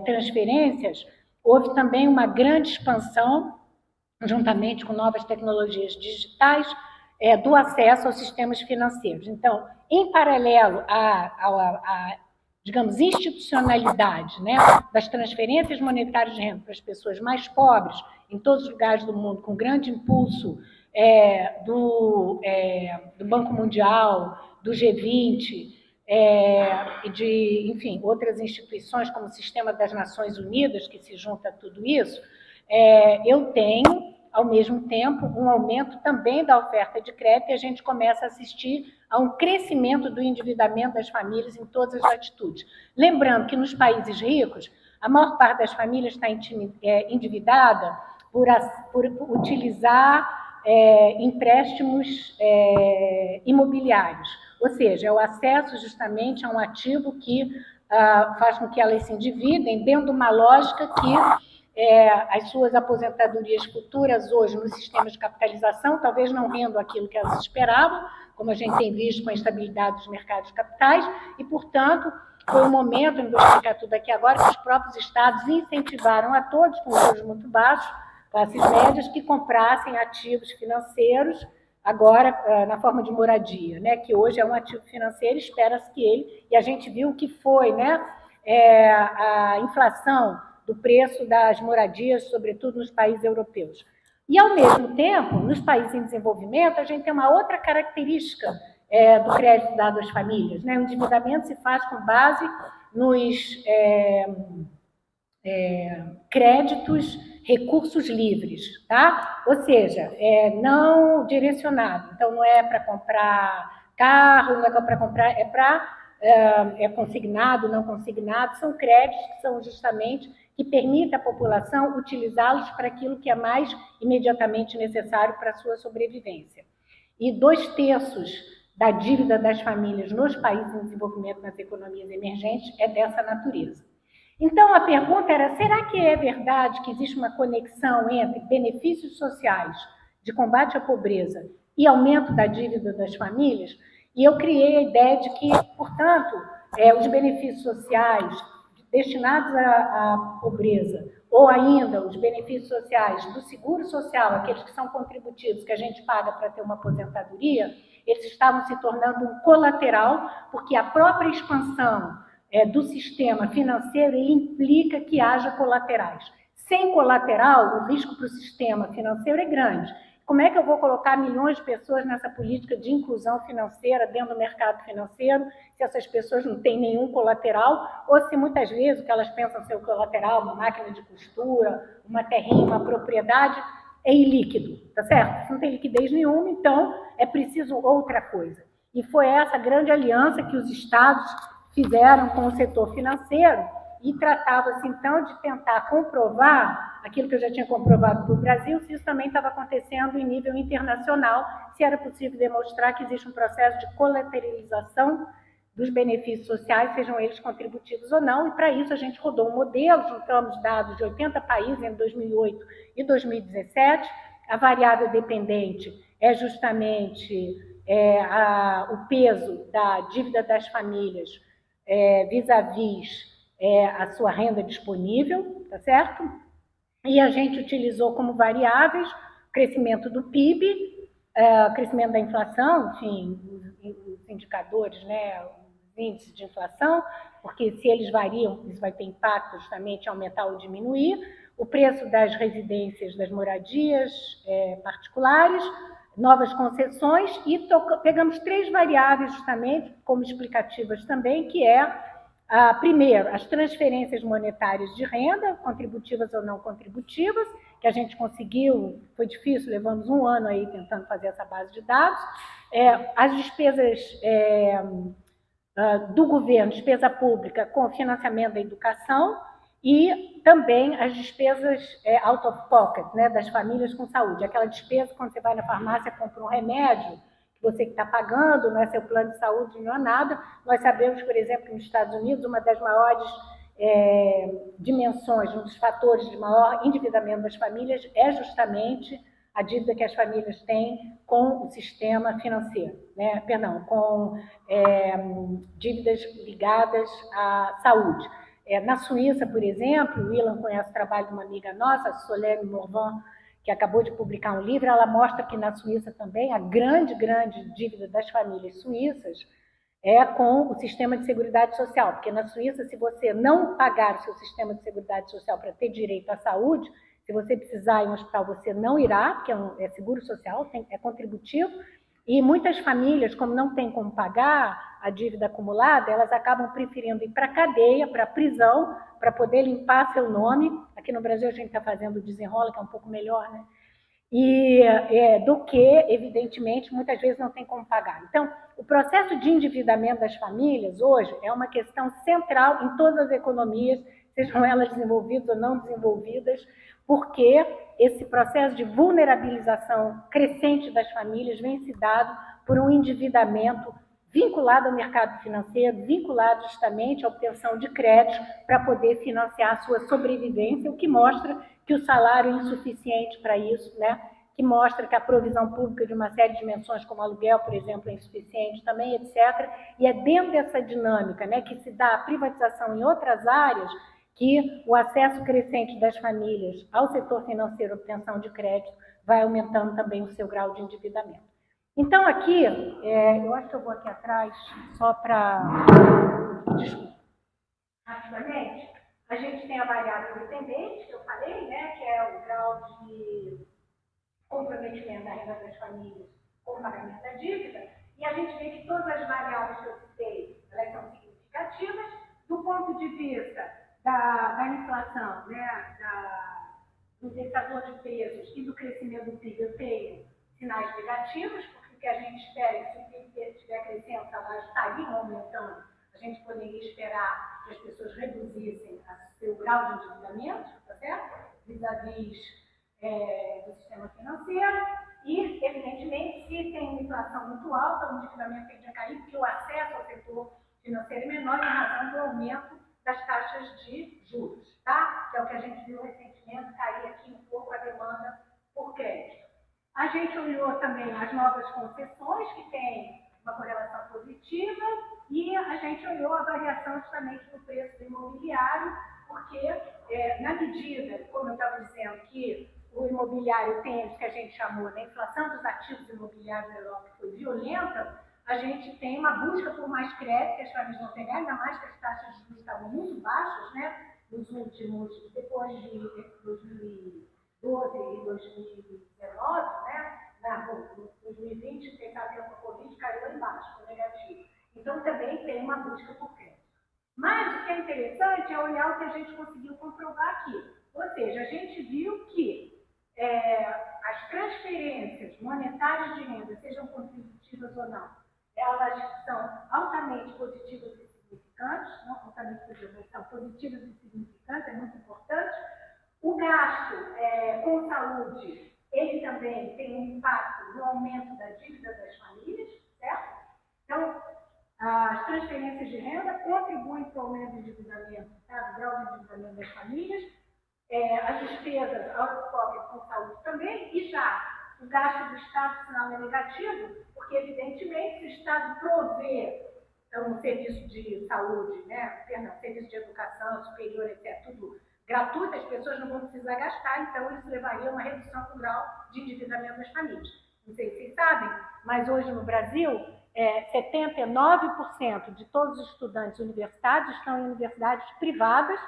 transferências, houve também uma grande expansão, juntamente com novas tecnologias digitais, do acesso aos sistemas financeiros. Então, em paralelo à digamos, institucionalidade, né, das transferências monetárias de renda para as pessoas mais pobres, em todos os lugares do mundo, com grande impulso do Banco Mundial, do G20, e de, enfim, outras instituições, como o Sistema das Nações Unidas, que se junta a tudo isso, eu tenho, ao mesmo tempo, um aumento também da oferta de crédito, e a gente começa a assistir a um crescimento do endividamento das famílias em todas as latitudes. Lembrando que nos países ricos, a maior parte das famílias está endividada por utilizar empréstimos imobiliários, ou seja, é o acesso justamente a um ativo que faz com que elas se endividem dentro de uma lógica que as suas aposentadorias futuras hoje nos sistemas de capitalização talvez não rendam aquilo que elas esperavam, como a gente tem visto com a instabilidade dos mercados de capitais, e, portanto, foi um momento, não vou explicar tudo aqui agora, que os próprios estados incentivaram a todos, com juros muito baixos, classes médias, que comprassem ativos financeiros, agora na forma de moradia, né, que hoje é um ativo financeiro, espera-se que ele, e a gente viu que foi, né, a inflação do preço das moradias, sobretudo nos países europeus. E, ao mesmo tempo, nos países em desenvolvimento, a gente tem uma outra característica do crédito dado às famílias, né? O endividamento se faz com base nos créditos, recursos livres, tá? Ou seja, não direcionado. Então, não é para comprar carro, não é para comprar, é consignado, não consignado, são créditos que são justamente que permitem à população utilizá-los para aquilo que é mais imediatamente necessário para a sua sobrevivência. E 2/3 da dívida das famílias nos países em desenvolvimento, nas economias emergentes, é dessa natureza. Então, a pergunta era, será que é verdade que existe uma conexão entre benefícios sociais de combate à pobreza e aumento da dívida das famílias? E eu criei a ideia de que, portanto, os benefícios sociais destinados à pobreza, ou ainda os benefícios sociais do seguro social, aqueles que são contributivos, que a gente paga para ter uma aposentadoria, eles estavam se tornando um colateral, porque a própria expansão do sistema financeiro ele implica que haja colaterais. Sem colateral, o risco para o sistema financeiro é grande. Como é que eu vou colocar milhões de pessoas nessa política de inclusão financeira dentro do mercado financeiro, se essas pessoas não têm nenhum colateral, ou se muitas vezes o que elas pensam ser o colateral, uma máquina de costura, uma terrinha, uma propriedade, é ilíquido, tá certo? Não tem liquidez nenhuma, então é preciso outra coisa. E foi essa grande aliança que os estados fizeram com o setor financeiro, e tratava-se, então, de tentar comprovar aquilo que eu já tinha comprovado para o Brasil, se isso também estava acontecendo em nível internacional, se era possível demonstrar que existe um processo de colateralização dos benefícios sociais, sejam eles contributivos ou não, e para isso a gente rodou um modelo, juntamos dados de 80 países em 2008 e 2017, a variável dependente é justamente o peso da dívida das famílias vis-à-vis a sua renda disponível, tá certo? E a gente utilizou como variáveis o crescimento do PIB, o crescimento da inflação, enfim, os indicadores, né, os índices de inflação, porque se eles variam, isso vai ter impacto justamente em aumentar ou diminuir, o preço das residências, das moradias particulares, novas concessões, e pegamos 3 variáveis justamente como explicativas também, que é Primeiro, as transferências monetárias de renda, contributivas ou não contributivas, que a gente conseguiu, foi difícil, levamos um ano aí tentando fazer essa base de dados. As despesas do governo, despesa pública com financiamento da educação e também as despesas out of pocket, né, das famílias com saúde. Aquela despesa quando você vai na farmácia e compra um remédio, que você que está pagando, não é seu plano de saúde, não é nada. Nós sabemos, por exemplo, que nos Estados Unidos, uma das maiores dimensões, um dos fatores de maior endividamento das famílias é justamente a dívida que as famílias têm com o sistema financeiro, né? Perdão, com dívidas ligadas à saúde. Na Suíça, por exemplo, o Ilan conhece o trabalho de uma amiga nossa, a Solène Morvan, que acabou de publicar um livro, ela mostra que na Suíça também a grande dívida das famílias suíças é com o sistema de seguridade social, porque na Suíça, se você não pagar o seu sistema de seguridade social para ter direito à saúde, se você precisar ir em um hospital, você não irá, porque é seguro social, é contributivo, e muitas famílias, como não tem como pagar a dívida acumulada, elas acabam preferindo ir para a cadeia, para a prisão, para poder limpar seu nome. Aqui no Brasil a gente está fazendo o desenrola, que é um pouco melhor, né? Do que, evidentemente, muitas vezes não tem como pagar. Então, o processo de endividamento das famílias hoje é uma questão central em todas as economias, sejam elas desenvolvidas ou não desenvolvidas, porque esse processo de vulnerabilização crescente das famílias vem se dado por um endividamento vinculado ao mercado financeiro, vinculado justamente à obtenção de crédito para poder financiar a sua sobrevivência, o que mostra que o salário é insuficiente para isso, né? Que mostra que a provisão pública de uma série de dimensões, como aluguel, por exemplo, é insuficiente também, etc. E é dentro dessa dinâmica, né, que se dá a privatização em outras áreas que o acesso crescente das famílias ao setor financeiro, obtenção de crédito, vai aumentando também o seu grau de endividamento. Então, aqui, eu acho que eu vou aqui atrás, só para... Desculpa. Rapidamente, a gente tem a variável dependente, que eu falei, né, que é o grau de comprometimento da renda das famílias com o pagamento da dívida, e a gente vê que todas as variáveis que eu citei, elas são significativas. Do ponto de vista da inflação, né, do indicador de preços e do crescimento do PIB, eu tenho sinais negativos, porque o que a gente espera é que se o PIB estiver crescendo, os salários estariam aumentando, a gente poderia esperar que as pessoas reduzissem o seu grau de endividamento, tá certo? Vis-à-vis do sistema financeiro, e, evidentemente, se tem uma inflação muito alta, o endividamento tende a cair, porque o acesso ao setor financeiro é menor em razão do aumento das taxas de juros, tá? Que é o que a gente viu recentemente, cair aqui um pouco a demanda por crédito. A gente olhou também as novas concessões, que têm uma correlação positiva, e a gente olhou a variação justamente do preço do imobiliário, porque na medida, como eu estava dizendo, que o imobiliário tem isso que a gente chamou, né, inflação dos ativos imobiliários na Europa, que foi violenta, a gente tem uma busca por mais crédito que as famílias vão pegar, ainda mais que as taxas de juros estavam muito baixas, né, nos últimos, depois de 2012 e 2019, né, 2020, tem a ver com a Covid, caiu lá embaixo, foi negativo. Então, também tem uma busca por crédito. Mas o que é interessante é olhar o que a gente conseguiu comprovar aqui. Ou seja, a gente viu que as transferências monetárias de renda, sejam contributivas ou não, elas são altamente positivas e significantes, não altamente positivas, mas são positivas e significantes, é muito importante. O gasto com saúde, ele também tem um impacto no aumento da dívida das famílias, certo? Então, as transferências de renda contribuem para o aumento do endividamento, tá? Do grau de endividamento das famílias, as despesas out of pocket com saúde também, e já o gasto do Estado, sinal é negativo, porque, evidentemente, se o Estado prover um serviço de saúde, né, serviço de educação superior, etc., tudo gratuito, as pessoas não vão precisar gastar, então isso levaria a uma redução do grau de endividamento das famílias. Não sei se vocês sabem, mas hoje no Brasil, 79% de todos os estudantes universitários estão em universidades privadas,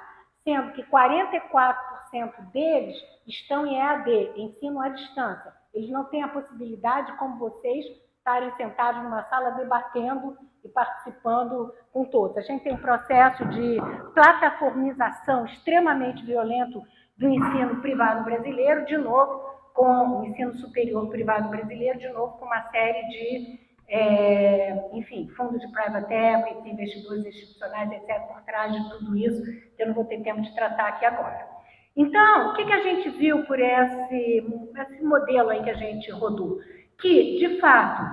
sendo que 44% deles estão em EAD, ensino à distância. Eles não têm a possibilidade, como vocês, estarem sentados numa sala debatendo e participando com todos. A gente tem um processo de plataformização extremamente violento do ensino privado brasileiro, de novo, com o ensino superior privado brasileiro, de novo, com uma série de, enfim, fundos de private equity, investidores institucionais, etc., por trás de tudo isso, que eu não vou ter tempo de tratar aqui agora. Então, o que a gente viu por esse modelo aí que a gente rodou? Que, de fato,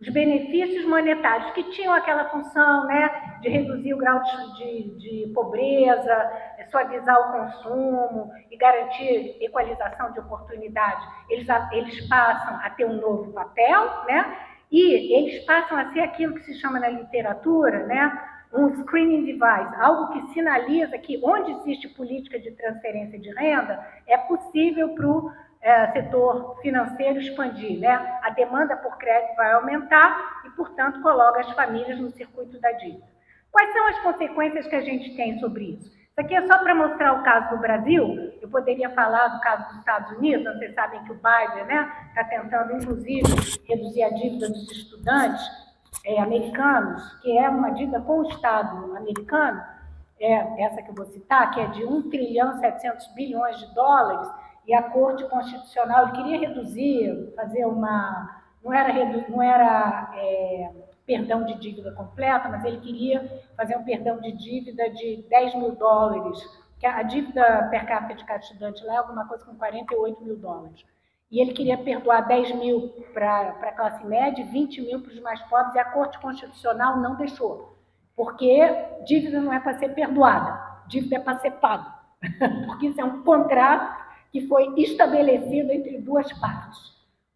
os benefícios monetários que tinham aquela função, né, de reduzir o grau de pobreza, suavizar o consumo e garantir equalização de oportunidade, eles passam a ter um novo papel, né, e eles passam a ser aquilo que se chama na literatura, né, um screening device, algo que sinaliza que onde existe política de transferência de renda, é possível para o setor financeiro expandir, né? A demanda por crédito vai aumentar e, portanto, coloca as famílias no circuito da dívida. Quais são as consequências que a gente tem sobre isso? Isso aqui é só para mostrar o caso do Brasil. Eu poderia falar do caso dos Estados Unidos. Vocês sabem que o Biden, né, está tentando, inclusive, reduzir a dívida dos estudantes americanos, que é uma dívida com o Estado americano, essa que eu vou citar, que é de 1 trilhão e 700 bilhões de dólares, e a Corte Constitucional queria reduzir, fazer uma... Não era perdão de dívida completa, mas ele queria fazer um perdão de dívida de 10 mil dólares, que a dívida per capita de cada estudante lá é alguma coisa com 48 mil dólares. E ele queria perdoar 10 mil para a classe média e 20 mil para os mais pobres, e a Corte Constitucional não deixou, porque dívida não é para ser perdoada, dívida é para ser paga, porque isso é um contrato que foi estabelecido entre duas partes.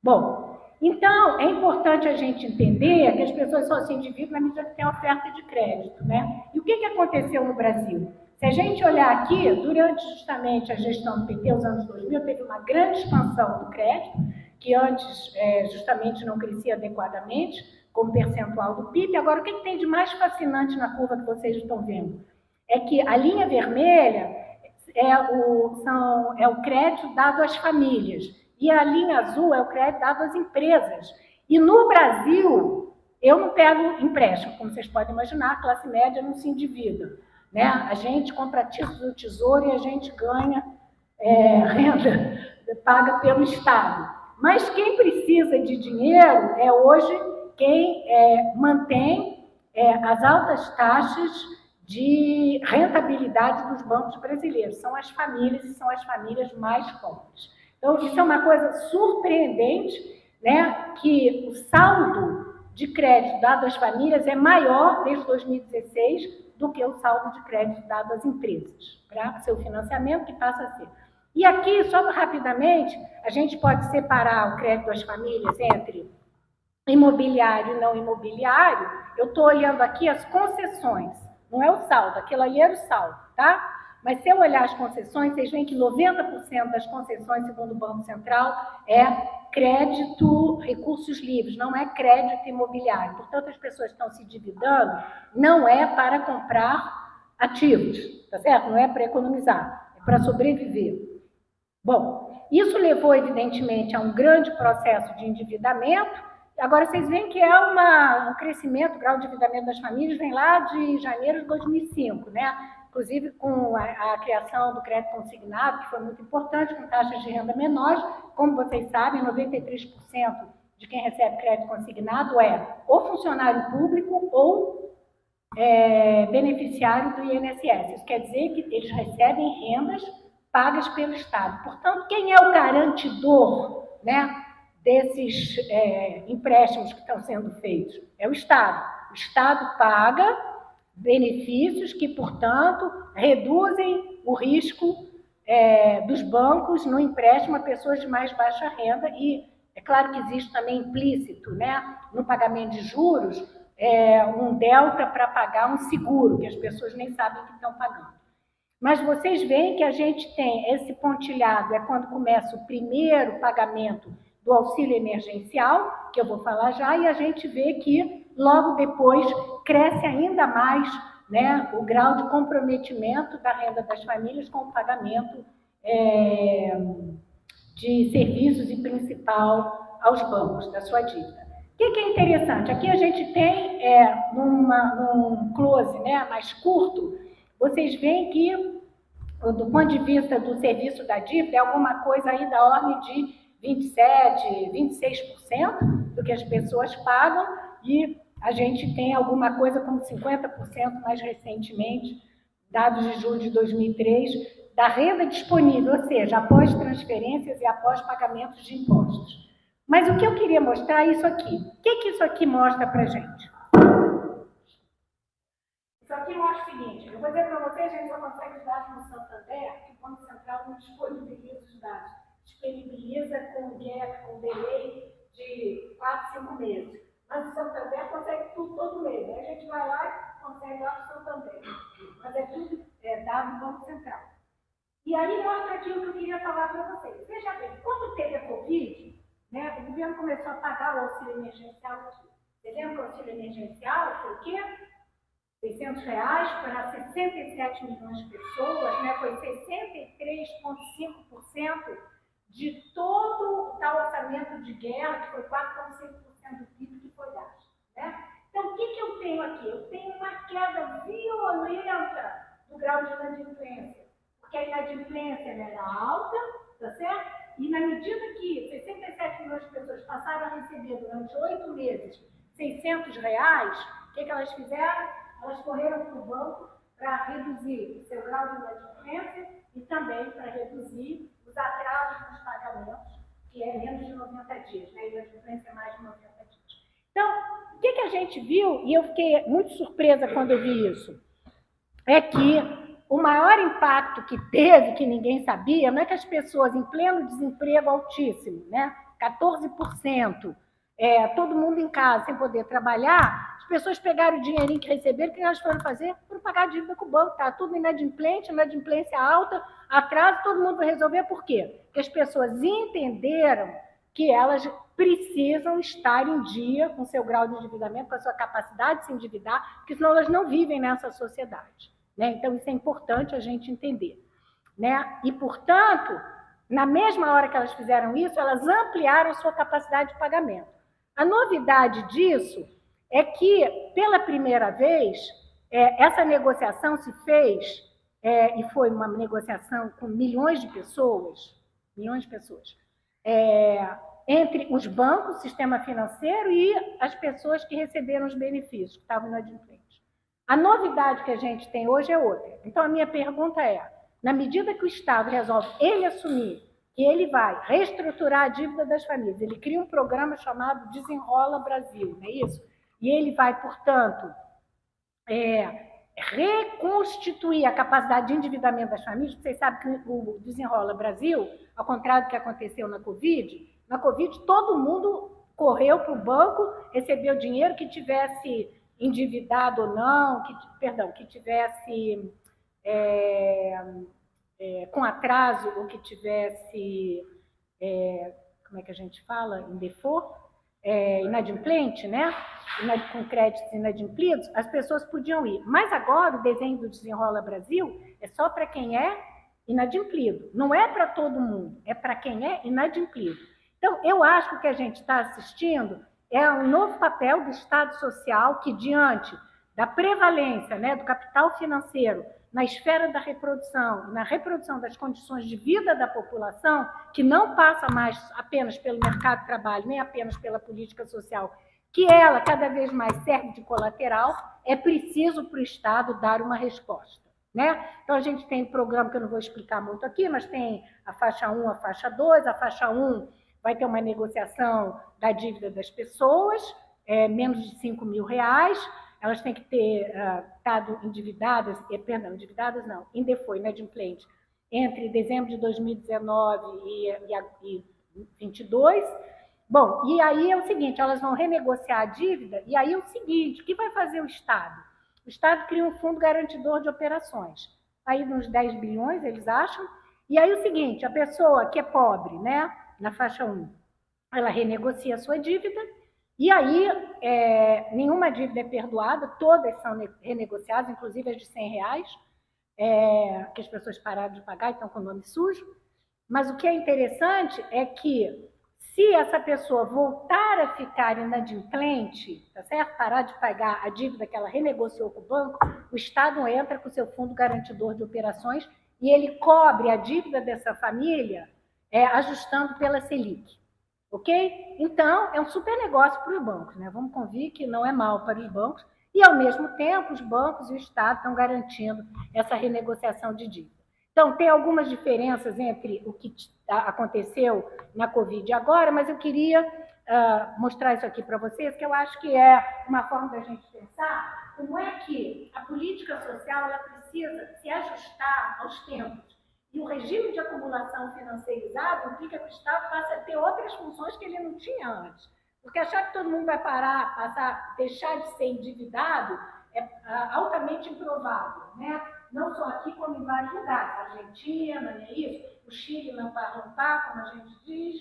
Bom, então, é importante a gente entender que as pessoas só se endividam na medida que tem oferta de crédito, né? E o que aconteceu no Brasil? Se a gente olhar aqui, durante justamente a gestão do PT, os anos 2000, teve uma grande expansão do crédito, que antes justamente não crescia adequadamente, como percentual do PIB. Agora, o que tem de mais fascinante na curva que vocês estão vendo? É que a linha vermelha é o crédito dado às famílias, e a linha azul é o crédito dado às empresas. E no Brasil, eu não pego empréstimo, como vocês podem imaginar, a classe média não se endivida, né? A gente compra títulos do Tesouro e a gente ganha renda paga pelo Estado. Mas quem precisa de dinheiro é hoje quem mantém as altas taxas de rentabilidade dos bancos brasileiros. São as famílias, e são as famílias mais pobres. Então, isso é uma coisa surpreendente, né, que o saldo de crédito dado às famílias é maior desde 2016 do que o saldo de crédito dado às empresas, para seu financiamento, que passa a ser. E aqui, só rapidamente, a gente pode separar o crédito das famílias entre imobiliário e não imobiliário. Eu estou olhando aqui as concessões, não é o saldo, aquilo ali era o saldo, tá? Mas se eu olhar as concessões, vocês veem que 90% das concessões, segundo o Banco Central, é crédito, recursos livres, não é crédito imobiliário. Portanto, as pessoas estão se endividando, não é para comprar ativos, tá certo? Não é para economizar, é para sobreviver. Bom, isso levou, evidentemente, a um grande processo de endividamento. Agora, vocês veem que é um crescimento, o grau de endividamento das famílias vem lá de janeiro de 2005, né? Inclusive com a criação do crédito consignado, que foi muito importante, com taxas de renda menores. Como vocês sabem, 93% de quem recebe crédito consignado é ou funcionário público ou beneficiário do INSS. Isso quer dizer que eles recebem rendas pagas pelo Estado. Portanto, quem é o garantidor, né, desses empréstimos que estão sendo feitos? É o Estado. O Estado paga benefícios que, portanto, reduzem o risco dos bancos no empréstimo a pessoas de mais baixa renda, e é claro que existe também implícito, né, no pagamento de juros, um delta para pagar um seguro, que as pessoas nem sabem que estão pagando. Mas vocês veem que a gente tem esse pontilhado, é quando começa o primeiro pagamento do auxílio emergencial, que eu vou falar já, e a gente vê que logo depois cresce ainda mais, né, o grau de comprometimento da renda das famílias com o pagamento de serviços e principal aos bancos da sua dívida. que é interessante? Aqui a gente tem, num close, né, mais curto, vocês veem que, do ponto de vista do serviço da dívida, é alguma coisa aí da ordem de 27%, 26% do que as pessoas pagam, e a gente tem alguma coisa como 50% mais recentemente, dados de julho de 2003, da renda disponível, ou seja, após transferências e após pagamentos de impostos. Mas o que eu queria mostrar é isso aqui. O que isso aqui mostra para a gente? Isso aqui mostra o seguinte, eu vou dizer para vocês, a gente só consegue os dados no Santander, que o Banco Central não disponibiliza os dados. Disponibiliza com gap, com delay de 4, 5 meses. Mas o Santander consegue tudo todo mês. Aí a gente vai lá e consegue lá no Santander. Mas é tudo dado no Banco Central. E aí mostra aqui o que eu queria falar para vocês. Veja bem, quando teve a Covid, né, o governo começou a pagar o auxílio emergencial aqui. Vocês lembram que o auxílio emergencial foi o quê? R$600 para 67 milhões de pessoas, né? Foi 63,5% de todo o tal orçamento de guerra, que foi 4,5% do PIB que foi gasto. Né? Então, o que eu tenho aqui? Eu tenho uma queda violenta do grau de inadimplência, porque a inadimplência era alta, tá certo? E na medida que 67 milhões de pessoas passaram a receber durante 8 meses R$600, o que elas fizeram? Elas correram para o banco para reduzir o seu grau de inadimplência e também para reduzir os atrasos nos pagamentos, que é menos de 90 dias, né? E a inadimplência é mais de 90 dias. Então, o que a gente viu, e eu fiquei muito surpresa quando eu vi isso, é que o maior impacto que teve, que ninguém sabia, não é que as pessoas em pleno desemprego altíssimo, né? 14%, todo mundo em casa sem poder trabalhar, as pessoas pegaram o dinheirinho que receberam, o que elas foram fazer? Foram pagar a dívida com o banco, tá tudo inadimplente, inadimplência alta, atraso, todo mundo vai resolver. Por quê? Porque as pessoas entenderam que elas precisam estar em dia com seu grau de endividamento, com a sua capacidade de se endividar, porque senão elas não vivem nessa sociedade. Né? Então, isso é importante a gente entender. Né? E, portanto, na mesma hora que elas fizeram isso, elas ampliaram a sua capacidade de pagamento. A novidade disso é que, pela primeira vez, essa negociação se fez, e foi uma negociação com milhões de pessoas, entre os bancos, o sistema financeiro e as pessoas que receberam os benefícios, que estavam inadimplentes. A novidade que a gente tem hoje é outra. Então, a minha pergunta é, na medida que o Estado resolve ele assumir que ele vai reestruturar a dívida das famílias, ele cria um programa chamado Desenrola Brasil, não é isso? E ele vai, portanto, reconstituir a capacidade de endividamento das famílias. Vocês sabem que o Desenrola Brasil, ao contrário do que aconteceu na Covid todo mundo correu para o banco, recebeu dinheiro, que tivesse endividado ou não, que tivesse com atraso ou que tivesse, como é que a gente fala, em default, inadimplente, né? Com créditos inadimplidos, as pessoas podiam ir. Mas agora o desenho do Desenrola Brasil é só para quem é inadimplido. Não é para todo mundo, é para quem é inadimplido. Então, eu acho que o que a gente está assistindo é um novo papel do Estado Social que, diante da prevalência, né, do capital financeiro na esfera da reprodução, na reprodução das condições de vida da população, que não passa mais apenas pelo mercado de trabalho, nem apenas pela política social, que ela cada vez mais serve de colateral, é preciso para o Estado dar uma resposta. Né? Então, a gente tem um programa que eu não vou explicar muito aqui, mas tem a faixa 1, a faixa 2, a faixa 1 vai ter uma negociação da dívida das pessoas, menos de R$5 mil, elas têm que ter estado endividadas, em default, inadimplente, entre dezembro de 2019 e 2022. Bom, e aí é o seguinte, elas vão renegociar a dívida, e aí é o seguinte, o que vai fazer o Estado? O Estado cria um fundo garantidor de operações, aí uns 10 bilhões, eles acham, e aí é o seguinte, a pessoa que é pobre, né, na faixa 1, ela renegocia a sua dívida, e aí nenhuma dívida é perdoada, todas são renegociadas, inclusive as de R$100, que as pessoas pararam de pagar e estão com o nome sujo. Mas o que é interessante é que, Se essa pessoa voltar a ficar inadimplente, tá certo? Parar de pagar a dívida que ela renegociou com o banco, o Estado entra com o seu fundo garantidor de operações e ele cobre a dívida dessa família ajustando pela Selic. Ok? Então, é um super negócio para os bancos, né? Vamos convir que não é mal para os bancos e, ao mesmo tempo, os bancos e o Estado estão garantindo essa renegociação de dívida. Então, tem algumas diferenças entre o que aconteceu na Covid agora, mas eu queria mostrar isso aqui para vocês, que eu acho que é uma forma da gente pensar como é que a política social ela precisa se ajustar aos tempos. E o regime de acumulação financeirizado implica que o Estado passe a ter outras funções que ele não tinha antes. Porque achar que todo mundo vai parar, deixar de ser endividado é altamente improvável, né? Não só aqui, como em vários lugares. A Argentina, não é isso? O Chile não para, como a gente diz,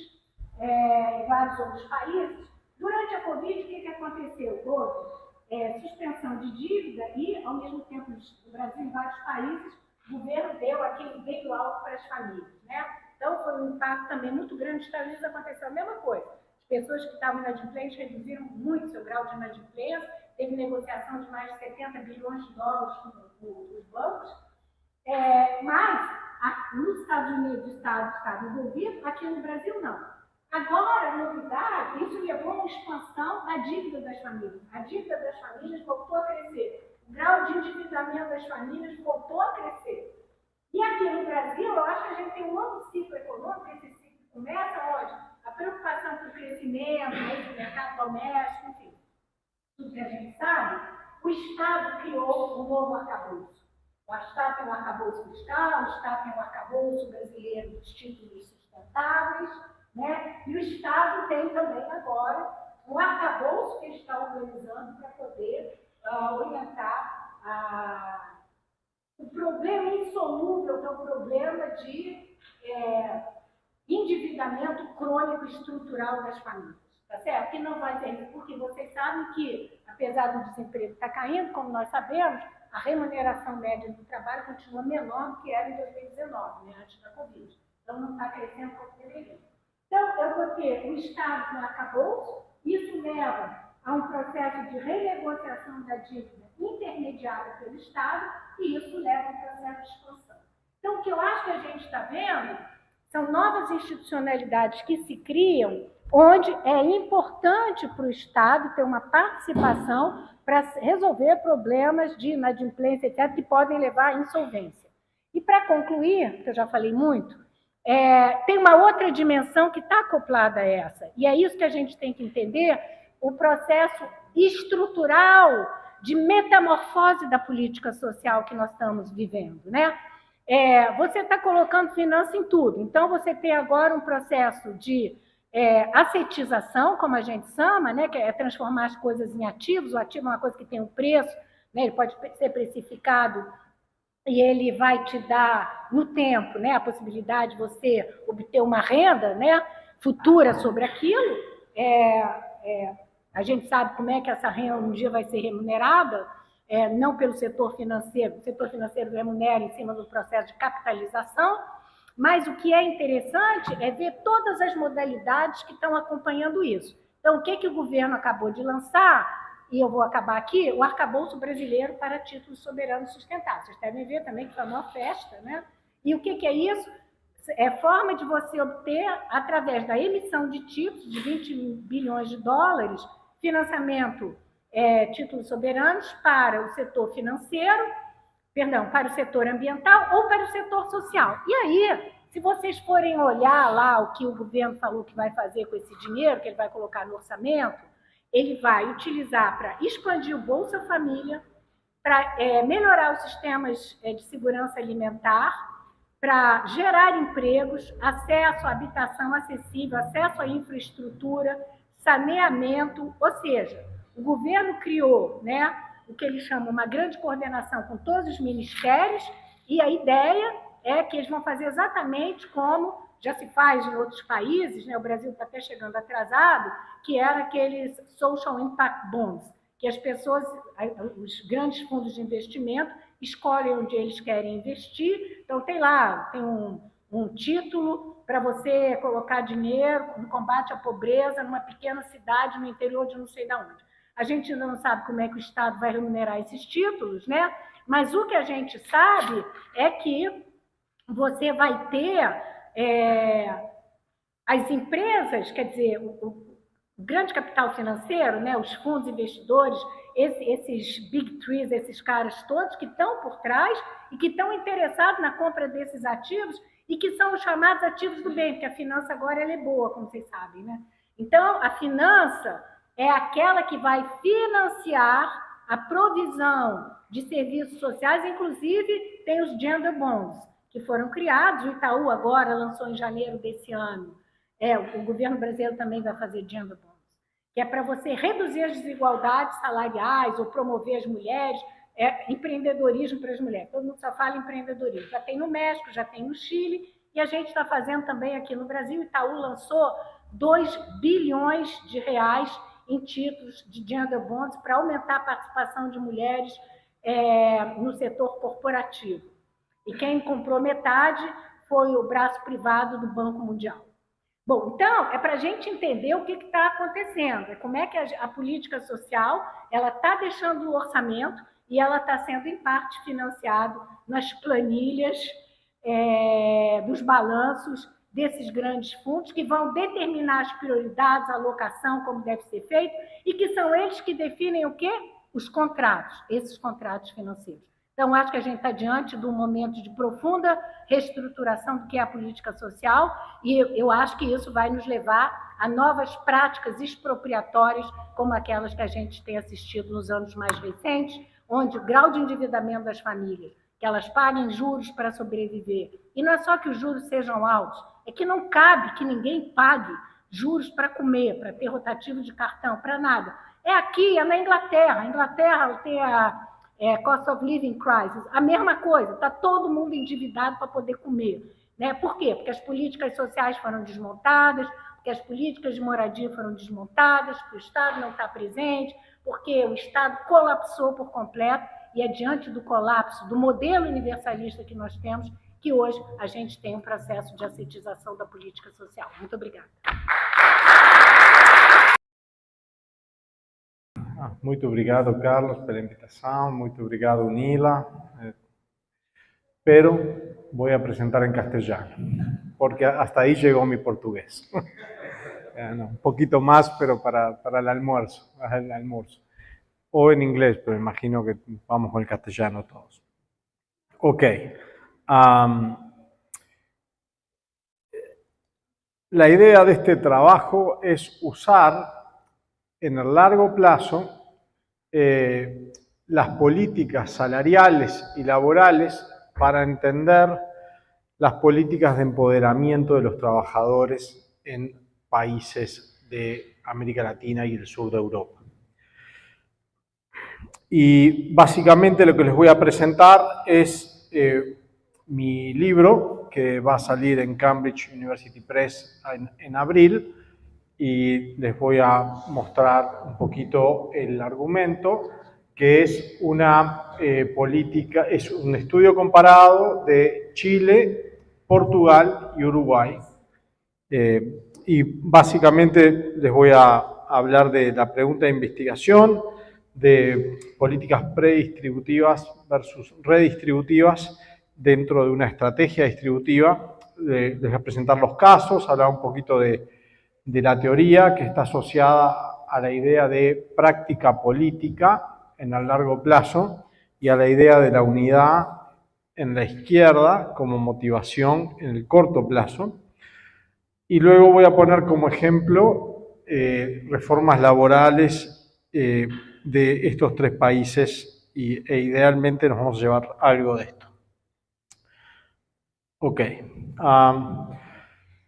e vários outros países. Durante a Covid, o que aconteceu? Houve suspensão de dívida e, ao mesmo tempo, no Brasil, em vários países, o governo deu aquele bem alto para as famílias, né? Então, foi um impacto também muito grande. Nos Estados Unidos aconteceu a mesma coisa. As pessoas que estavam inadimplentes reduziram muito seu grau de inadimplência, teve negociação de mais de 70 bilhões de dólares com os bancos, mas nos Estados Unidos o Estado estava envolvido, aqui no Brasil não. Agora, a novidade, isso levou a uma expansão da dívida das famílias. A dívida das famílias voltou a crescer. O grau de endividamento das famílias voltou a crescer. E aqui no Brasil, eu acho que a gente tem um novo ciclo econômico, esse ciclo começa onde? A preocupação com o crescimento, o mercado doméstico, enfim, tudo que a gente sabe, o Estado criou um novo arcabouço. O Estado tem um arcabouço fiscal, o Estado tem um arcabouço brasileiro dos títulos sustentáveis, né? E o Estado tem também agora um arcabouço que ele está organizando para poder orientar o problema insolúvel, que é o problema de endividamento crônico estrutural das famílias, tá certo? Que não vai ter, porque vocês sabem que, apesar do desemprego estar caindo, como nós sabemos, a remuneração média do trabalho continua menor do que era em 2019, né, antes da Covid. Então, não está crescendo como deveria. Então, eu vou ter o Estado no arcabouço, isso leva a um processo de renegociação da dívida intermediada pelo Estado, e isso leva a um processo de expansão. Então, o que eu acho que a gente está vendo são novas institucionalidades que se criam, onde é importante para o Estado ter uma participação para resolver problemas de inadimplência, etc., que podem levar à insolvência. E, para concluir, que eu já falei muito, tem uma outra dimensão que está acoplada a essa, e é isso que a gente tem que entender, o processo estrutural de metamorfose da política social que nós estamos vivendo, né? Você está colocando finança em tudo, então você tem agora um processo de assetização, como a gente chama, né? Que é transformar as coisas em ativos. O ativo é uma coisa que tem um preço, né? Ele pode ser precificado e ele vai te dar, no tempo, né, a possibilidade de você obter uma renda, né, futura sobre aquilo. A gente sabe como é que essa renda um dia vai ser remunerada, não pelo setor financeiro. O setor financeiro remunera em cima do processo de capitalização, mas o que é interessante é ver todas as modalidades que estão acompanhando isso. Então, o que o governo acabou de lançar? E eu vou acabar aqui, o arcabouço brasileiro para títulos soberanos sustentáveis. Vocês devem ver também que foi uma festa, né? E o que é isso? É forma de você obter, através da emissão de títulos de 20 bilhões de dólares, financiamento, títulos soberanos para o setor financeiro, para o setor ambiental ou para o setor social. E aí, se vocês forem olhar lá o que o governo falou que vai fazer com esse dinheiro, que ele vai colocar no orçamento, ele vai utilizar para expandir o Bolsa Família, para melhorar os sistemas de segurança alimentar, para gerar empregos, acesso à habitação acessível, acesso à infraestrutura, saneamento, ou seja, o governo criou, né, o que ele chama uma grande coordenação com todos os ministérios, e a ideia é que eles vão fazer exatamente como já se faz em outros países, né? O Brasil está até chegando atrasado, que era aqueles Social Impact Bonds, que as pessoas, os grandes fundos de investimento, escolhem onde eles querem investir. Então, tem lá, tem um título para você colocar dinheiro no combate à pobreza numa pequena cidade no interior de não sei de onde. A gente ainda não sabe como é que o Estado vai remunerar esses títulos, né? Mas o que a gente sabe é que você vai ter as empresas, quer dizer, o grande capital financeiro, né, os fundos investidores, esses big trees, esses caras todos que estão por trás e que estão interessados na compra desses ativos e que são os chamados ativos do bem, porque a finança agora ela é boa, como vocês sabem, né? Então, a finança é aquela que vai financiar a provisão de serviços sociais, inclusive tem os gender bonds, que foram criados, o Itaú agora lançou em janeiro desse ano. O governo brasileiro também vai fazer gender bonds, que é para você reduzir as desigualdades salariais ou promover as mulheres, empreendedorismo para as mulheres. Todo mundo só fala em empreendedorismo. Já tem no México, já tem no Chile, e a gente está fazendo também aqui no Brasil. O Itaú lançou 2 bilhões de reais em títulos de gender bonds para aumentar a participação de mulheres no setor corporativo. E quem comprou metade foi o braço privado do Banco Mundial. Bom, então, é para a gente entender o que está acontecendo, como é que a política social está deixando o orçamento e ela está sendo, em parte, financiado nas planilhas dos balanços desses grandes fundos, que vão determinar as prioridades, a alocação, como deve ser feito, e que são eles que definem o quê? Os contratos, esses contratos financeiros. Então, acho que a gente está diante de um momento de profunda reestruturação do que é a política social, e eu acho que isso vai nos levar a novas práticas expropriatórias, como aquelas que a gente tem assistido nos anos mais recentes, onde o grau de endividamento das famílias, que elas paguem juros para sobreviver, e não é só que os juros sejam altos, é que não cabe que ninguém pague juros para comer, para ter rotativo de cartão, para nada. É aqui, é na Inglaterra. A Inglaterra tem a cost of living crisis, a mesma coisa, está todo mundo endividado para poder comer. Né? Por quê? Porque as políticas sociais foram desmontadas, porque as políticas de moradia foram desmontadas, porque o Estado não está presente, porque o Estado colapsou por completo, e é diante do colapso do modelo universalista que nós temos que hoje a gente tem um processo de assetização da política social. Muito obrigada. Muito obrigado, Carlos, pela invitação. Muito obrigado, Nila. Pero voy a presentar en castellano, porque hasta ahí llegó mi portugués. Un poquito más, pero para el almuerzo. O en inglés, pero imagino que vamos con el castellano todos. Ok. La idea de este trabajo es usar en el largo plazo las políticas salariales y laborales para entender las políticas de empoderamiento de los trabajadores en países de América Latina y el sur de Europa. Y básicamente lo que les voy a presentar es mi libro, que va a salir en Cambridge University Press en abril, y les voy a mostrar un poquito el argumento, que es una política, es un estudio comparado de Chile, Portugal y Uruguay. Y básicamente les voy a hablar de la pregunta de investigación, de políticas predistributivas versus redistributivas dentro de una estrategia distributiva. Les voy a presentar los casos, hablar un poquito de la teoría que está asociada a la idea de práctica política en el largo plazo y a la idea de la unidad en la izquierda como motivación en el corto plazo. Y luego voy a poner como ejemplo reformas laborales de estos tres países e idealmente nos vamos a llevar algo de esto. Ok.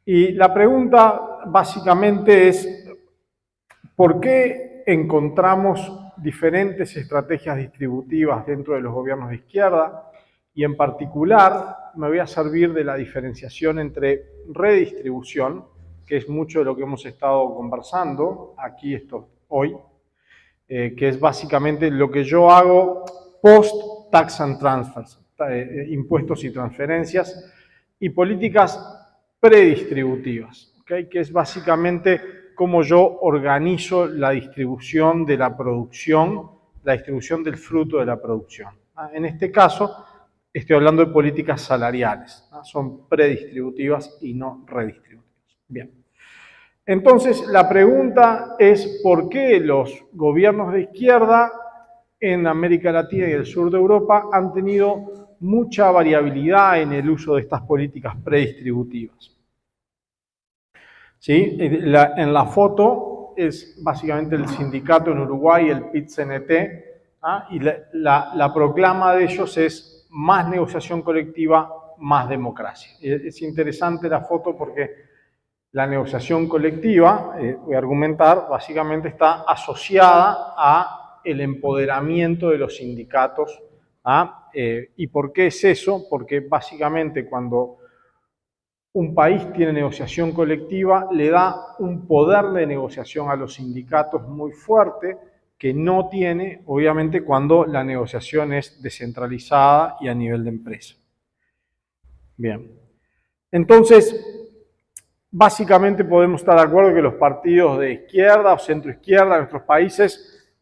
Y la pregunta básicamente es, ¿por qué encontramos diferentes estrategias distributivas dentro de los gobiernos de izquierda? Y en particular me voy a servir de la diferenciación entre redistribución, que es mucho de lo que hemos estado conversando aquí hoy, que es básicamente lo que yo hago post-tax and transfers, impuestos y transferencias, y políticas predistributivas, ¿okay? Que es básicamente cómo yo organizo la distribución de la producción, la distribución del fruto de la producción. En este caso, estoy hablando de políticas salariales, son predistributivas y no redistributivas. Bien. Entonces, la pregunta es ¿por qué los gobiernos de izquierda en América Latina y el sur de Europa han tenido mucha variabilidad en el uso de estas políticas predistributivas? ¿Sí? En la foto es básicamente el sindicato en Uruguay, el PIT-CNT, y la proclama de ellos es más negociación colectiva, más democracia. Es interesante la foto porque la negociación colectiva, voy a argumentar, básicamente está asociada a el empoderamiento de los sindicatos. ¿Y por qué es eso? Porque básicamente cuando un país tiene negociación colectiva, le da un poder de negociación a los sindicatos muy fuerte que no tiene, obviamente, cuando la negociación es descentralizada y a nivel de empresa. Bien. Entonces, básicamente podemos estar de acuerdo que los partidos de izquierda o centroizquierda en nuestros países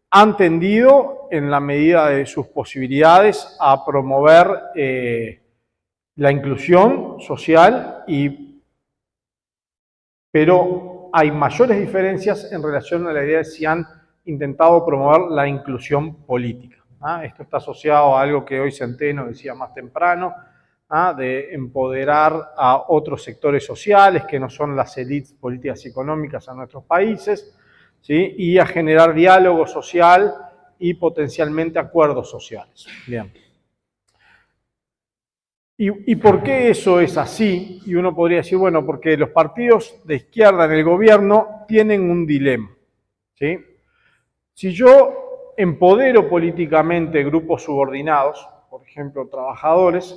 han tendido, en la medida de sus posibilidades, a promover la inclusión social, pero hay mayores diferencias en relación a la idea de si han intentado promover la inclusión política. Esto está asociado a algo que hoy Centeno decía más temprano, de empoderar a otros sectores sociales que no son las élites políticas y económicas en nuestros países, ¿sí? Y a generar diálogo social y potencialmente acuerdos sociales. Bien. ¿Y por qué eso es así? Y uno podría decir, bueno, porque los partidos de izquierda en el gobierno tienen un dilema, ¿sí? Si yo empodero políticamente grupos subordinados, por ejemplo, trabajadores,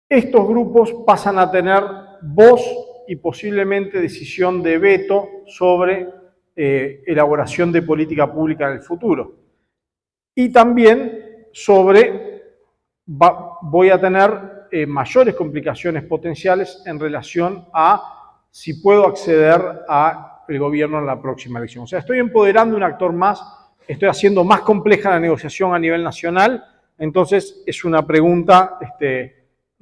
estos grupos pasan a tener voz y posiblemente decisión de veto sobre elaboración de política pública en el futuro. Y también sobre voy a tener mayores complicaciones potenciales en relación a si puedo acceder al gobierno en la próxima elección. O sea, estoy empoderando un actor más, estoy haciendo más compleja la negociación a nivel nacional, entonces es una pregunta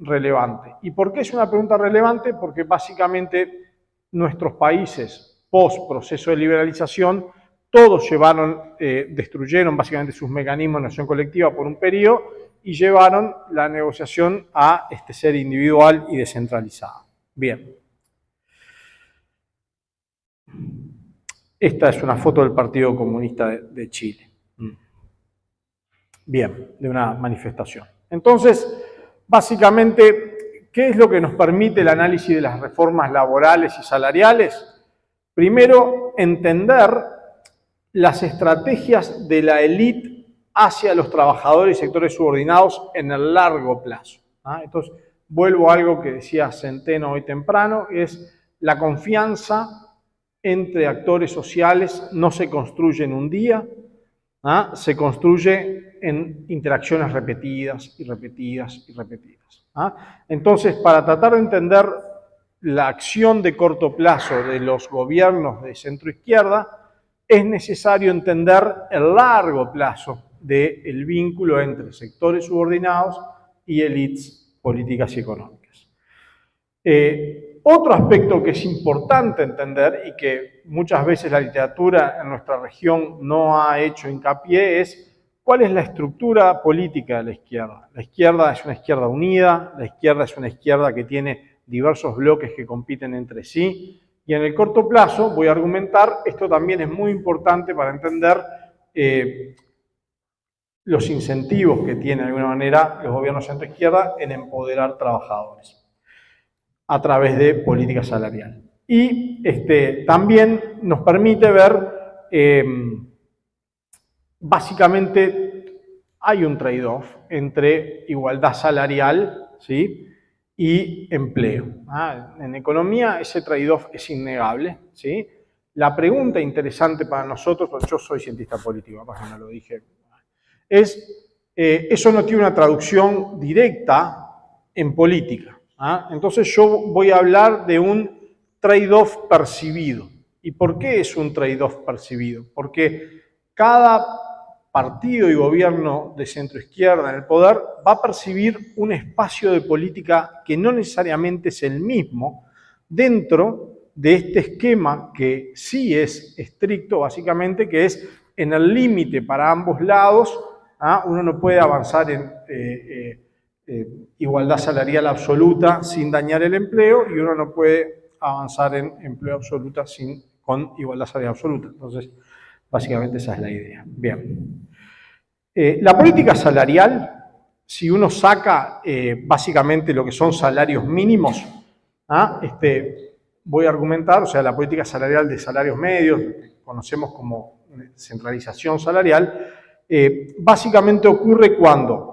relevante. ¿Y por qué es una pregunta relevante? Porque básicamente nuestros países post proceso de liberalización, todos destruyeron básicamente sus mecanismos de negociación colectiva por un periodo y llevaron la negociación a ser individual y descentralizada. Bien. Esta es una foto del Partido Comunista de Chile. Bien, de una manifestación. Entonces, básicamente, ¿qué es lo que nos permite el análisis de las reformas laborales y salariales? Primero, entender las estrategias de la élite hacia los trabajadores y sectores subordinados en el largo plazo. Entonces, vuelvo a algo que decía Centeno hoy temprano, es la confianza entre actores sociales no se construye en un día, se construye en interacciones repetidas y repetidas y repetidas. Entonces, para tratar de entender la acción de corto plazo de los gobiernos de centroizquierda, es necesario entender el largo plazo del vínculo entre sectores subordinados y élites políticas y económicas. Otro aspecto que es importante entender y que muchas veces la literatura en nuestra región no ha hecho hincapié es cuál es la estructura política de la izquierda. La izquierda es una izquierda unida, la izquierda es una izquierda que tiene diversos bloques que compiten entre sí, y en el corto plazo, voy a argumentar, esto también es muy importante para entender los incentivos que tienen de alguna manera los gobiernos centro-izquierda en empoderar trabajadores a través de política salarial. Y también nos permite ver, básicamente, hay un trade-off entre igualdad salarial, ¿sí?, y empleo. En economía ese trade-off es innegable, ¿sí? La pregunta interesante para nosotros, porque yo soy cientista político, capaz que no lo dije, es, eso no tiene una traducción directa en política. Entonces yo voy a hablar de un trade-off percibido. ¿Y por qué es un trade-off percibido? Porque cada partido y gobierno de centroizquierda en el poder va a percibir un espacio de política que no necesariamente es el mismo dentro de este esquema que sí es estricto, básicamente, que es en el límite para ambos lados. Uno no puede avanzar en igualdad salarial absoluta sin dañar el empleo, y uno no puede avanzar en empleo absoluta con igualdad salarial absoluta. Entonces, básicamente esa es la idea. Bien. La política salarial, si uno saca básicamente lo que son salarios mínimos, voy a argumentar, o sea, la política salarial de salarios medios, que conocemos como centralización salarial, básicamente ocurre cuando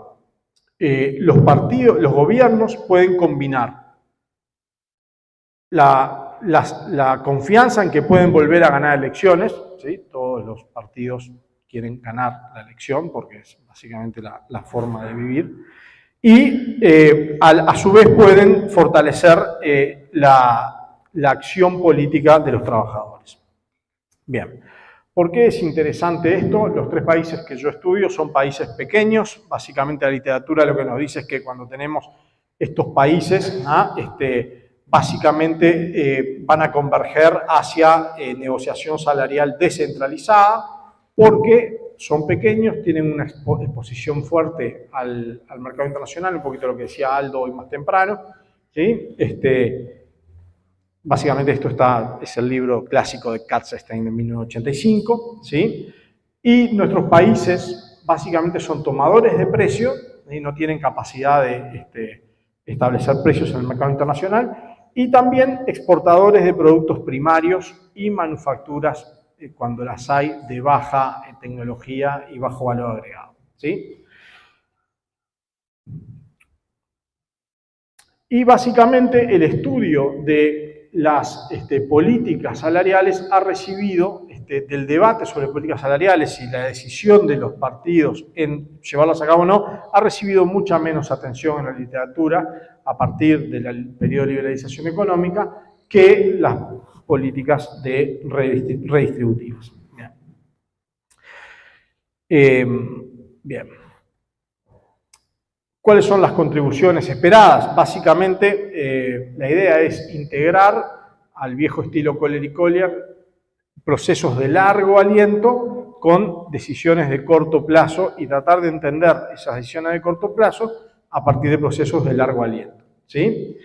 los gobiernos pueden combinar la confianza en que pueden volver a ganar elecciones, ¿sí? Todos los partidos quieren ganar la elección porque es básicamente la forma de vivir, y a su vez pueden fortalecer la acción política de los trabajadores. Bien. ¿Por qué es interesante esto? Los 3 países que yo estudio son países pequeños. Básicamente la literatura lo que nos dice es que cuando tenemos estos países, básicamente van a converger hacia negociación salarial descentralizada, porque son pequeños, tienen una exposición fuerte al mercado internacional, un poquito lo que decía Aldo hoy más temprano, ¿sí? Básicamente esto es el libro clásico de Katzenstein de 1985, ¿sí? Y nuestros países básicamente son tomadores de precios y no tienen capacidad de establecer precios en el mercado internacional, y también exportadores de productos primarios y manufacturas, cuando las hay, de baja tecnología y bajo valor agregado, ¿sí? Y básicamente el estudio de las políticas salariales ha recibido, del debate sobre políticas salariales y la decisión de los partidos en llevarlas a cabo o no, ha recibido mucha menos atención en la literatura a partir del periodo de liberalización económica que las políticas redistributivas. Bien. ¿Cuáles son las contribuciones esperadas? Básicamente, la idea es integrar al viejo estilo Kohler y Collier procesos de largo aliento con decisiones de corto plazo, y tratar de entender esas decisiones de corto plazo a partir de procesos de largo aliento, ¿sí?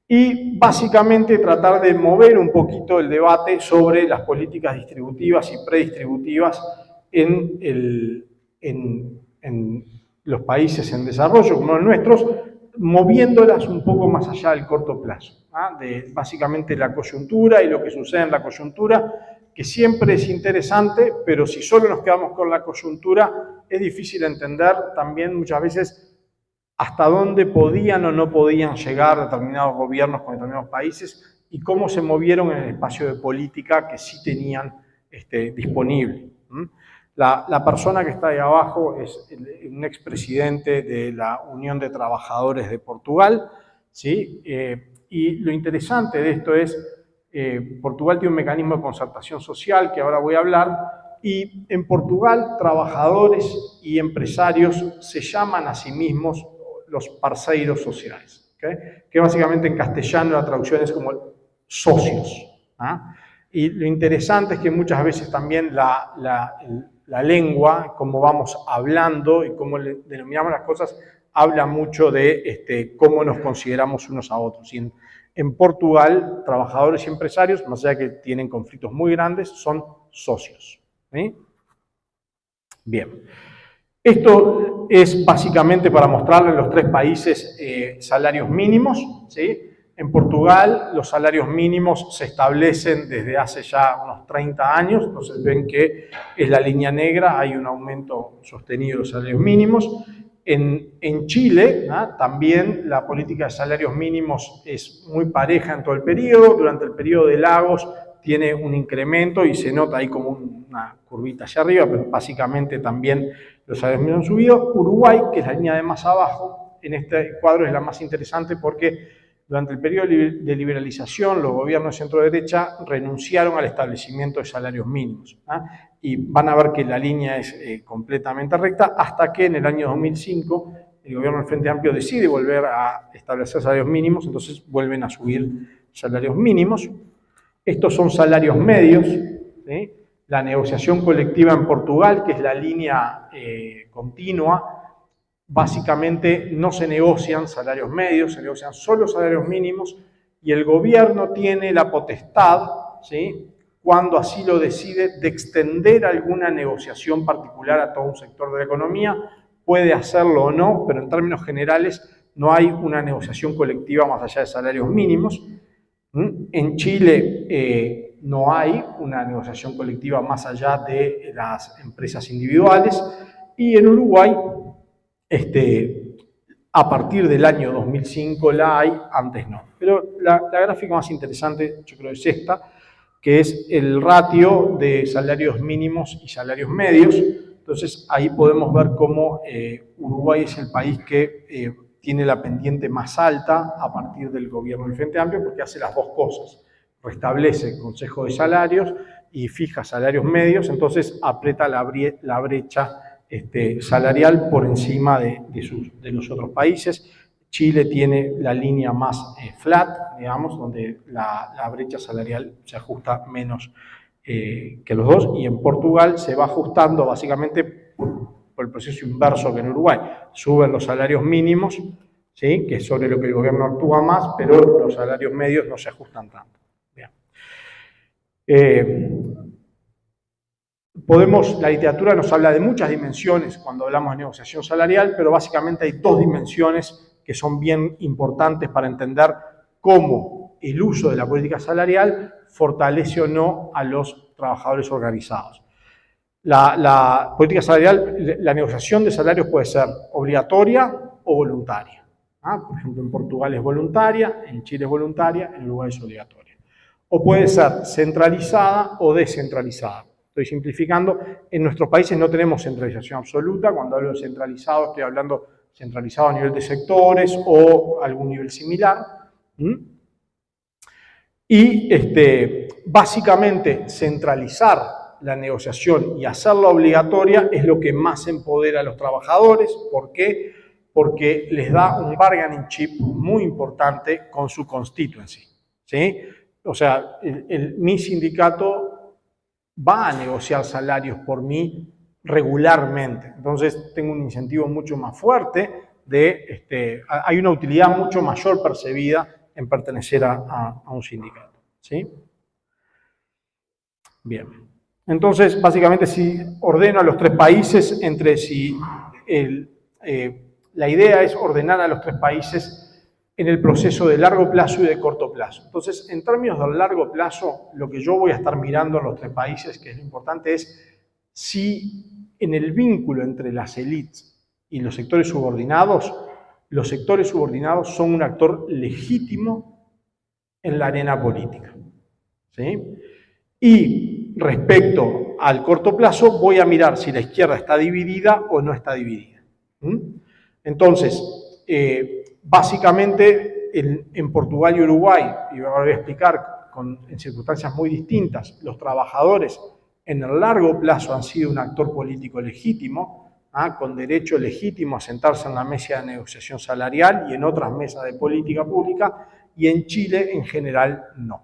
Y básicamente tratar de mover un poquito el debate sobre las políticas distributivas y predistributivas en los países en desarrollo como los nuestros, moviéndolas un poco más allá del corto plazo, de básicamente la coyuntura y lo que sucede en la coyuntura, que siempre es interesante, pero si solo nos quedamos con la coyuntura, es difícil entender también muchas veces hasta dónde podían o no podían llegar determinados gobiernos con determinados países y cómo se movieron en el espacio de política que sí tenían disponible. La persona que está ahí abajo es un expresidente de la Unión de Trabajadores de Portugal, ¿sí? Y lo interesante de esto es, Portugal tiene un mecanismo de concertación social que ahora voy a hablar, y en Portugal trabajadores y empresarios se llaman a sí mismos los parceiros sociales, ¿okay? Que básicamente en castellano la traducción es como socios. Y lo interesante es que muchas veces también la lengua, cómo vamos hablando y cómo le denominamos las cosas, habla mucho de cómo nos consideramos unos a otros. Y en Portugal, trabajadores y empresarios, más allá de que tienen conflictos muy grandes, son socios, ¿sí? Bien. Esto es básicamente para mostrarles los 3 países salarios mínimos, ¿sí? En Portugal los salarios mínimos se establecen desde hace ya unos 30 años, entonces ven que es la línea negra, hay un aumento sostenido de los salarios mínimos. En Chile, también la política de salarios mínimos es muy pareja en todo el periodo. Durante el periodo de Lagos tiene un incremento y se nota ahí como una curvita hacia arriba, pero básicamente también los salarios mínimos han subido. Uruguay, que es la línea de más abajo, en este cuadro es la más interesante porque durante el periodo de liberalización los gobiernos de centro-derecha renunciaron al establecimiento de salarios mínimos. Y van a ver que la línea es completamente recta hasta que en el año 2005 el gobierno del Frente Amplio decide volver a establecer salarios mínimos, entonces vuelven a subir salarios mínimos. Estos son salarios medios, ¿sí? La negociación colectiva en Portugal, que es la línea continua, básicamente no se negocian salarios medios, se negocian solo salarios mínimos y el gobierno tiene la potestad, ¿sí?, cuando así lo decide, de extender alguna negociación particular a todo un sector de la economía. Puede hacerlo o no, pero en términos generales no hay una negociación colectiva más allá de salarios mínimos. En Chile no hay una negociación colectiva más allá de las empresas individuales y en Uruguay a partir del año 2005 la hay, antes no. Pero la gráfica más interesante yo creo es esta, que es el ratio de salarios mínimos y salarios medios. Entonces ahí podemos ver cómo Uruguay es el país que tiene la pendiente más alta a partir del gobierno del Frente Amplio porque hace las dos cosas. Restablece el Consejo de Salarios y fija salarios medios, entonces aprieta la brecha salarial por encima de los otros países. Chile tiene la línea más flat, digamos, donde la brecha salarial se ajusta menos que los dos, y en Portugal se va ajustando básicamente por el proceso inverso que en Uruguay. Suben los salarios mínimos, ¿sí?, que es sobre lo que el gobierno actúa más, pero los salarios medios no se ajustan tanto. Bien. La literatura nos habla de muchas dimensiones cuando hablamos de negociación salarial, pero básicamente hay dos dimensiones que son bien importantes para entender cómo el uso de la política salarial fortalece o no a los trabajadores organizados. La política salarial, la negociación de salarios puede ser obligatoria o voluntaria. Por ejemplo, en Portugal es voluntaria, en Chile es voluntaria, en Uruguay es obligatoria. O puede ser centralizada o descentralizada. Estoy simplificando, en nuestros países no tenemos centralización absoluta. Cuando hablo de centralizado, estoy hablando centralizado a nivel de sectores o algún nivel similar. Y básicamente centralizar la negociación y hacerla obligatoria es lo que más empodera a los trabajadores. ¿Por qué? Porque les da un bargaining chip muy importante con su constituency, ¿sí? O sea, mi sindicato va a negociar salarios por mí regularmente. Entonces, tengo un incentivo mucho más fuerte hay una utilidad mucho mayor percibida en pertenecer a un sindicato, ¿sí? Bien. Entonces, básicamente, si ordeno a los tres países entre sí, la idea es ordenar a los tres países en el proceso de largo plazo y de corto plazo. Entonces, en términos del largo plazo, lo que yo voy a estar mirando en los tres países, que es lo importante, es si en el vínculo entre las élites y los sectores subordinados son un actor legítimo en la arena política, ¿sí? Y respecto al corto plazo, voy a mirar si la izquierda está dividida o no está dividida. Entonces, básicamente en Portugal y Uruguay, y ahora voy a explicar en circunstancias muy distintas, los trabajadores en el largo plazo han sido un actor político legítimo, con derecho legítimo a sentarse en la mesa de negociación salarial y en otras mesas de política pública, y en Chile en general no.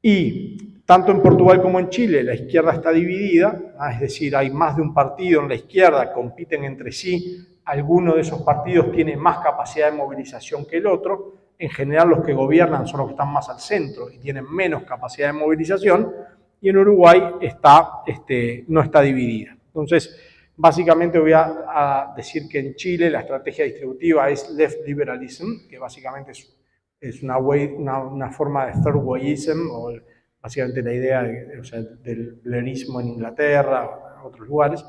Y tanto en Portugal como en Chile la izquierda está dividida, es decir, hay más de un partido en la izquierda, compiten entre sí. Alguno de esos partidos tiene más capacidad de movilización que el otro. En general los que gobiernan son los que están más al centro y tienen menos capacidad de movilización. Y en Uruguay no está dividida. Entonces, básicamente voy a decir que en Chile la estrategia distributiva es left liberalism, que básicamente es una forma de third wayism, o básicamente la idea del blairismo en Inglaterra o en otros lugares.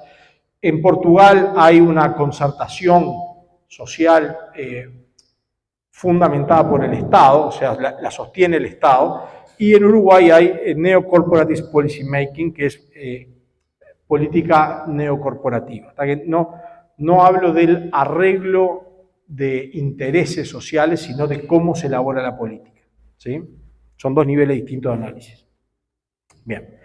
En Portugal hay una concertación social fundamentada por el Estado, o sea, la sostiene el Estado, y en Uruguay hay neocorporative policy making, que es política neocorporativa. Hasta que no no hablo del arreglo de intereses sociales, sino de cómo se elabora la política, ¿sí? Son dos niveles distintos de análisis. Bien.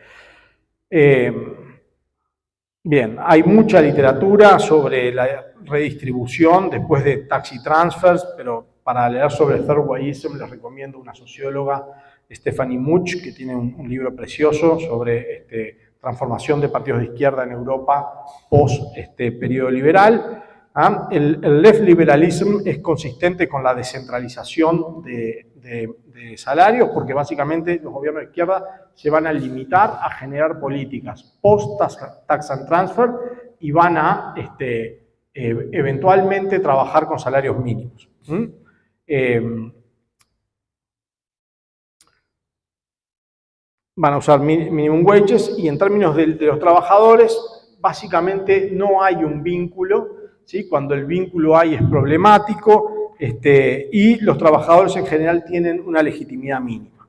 Bien, hay mucha literatura sobre la redistribución después de Tax Transfers, pero para leer sobre Third Wayism les recomiendo una socióloga, Stephanie Much, que tiene un libro precioso sobre transformación de partidos de izquierda en Europa post periodo liberal. El left liberalism es consistente con la descentralización de salarios, porque básicamente los gobiernos de izquierda se van a limitar a generar políticas post-tax and transfer y van a eventualmente trabajar con salarios mínimos. Van a usar minimum wages y en términos de los trabajadores, básicamente no hay un vínculo, ¿sí? Cuando el vínculo hay es problemático, y los trabajadores en general tienen una legitimidad mínima.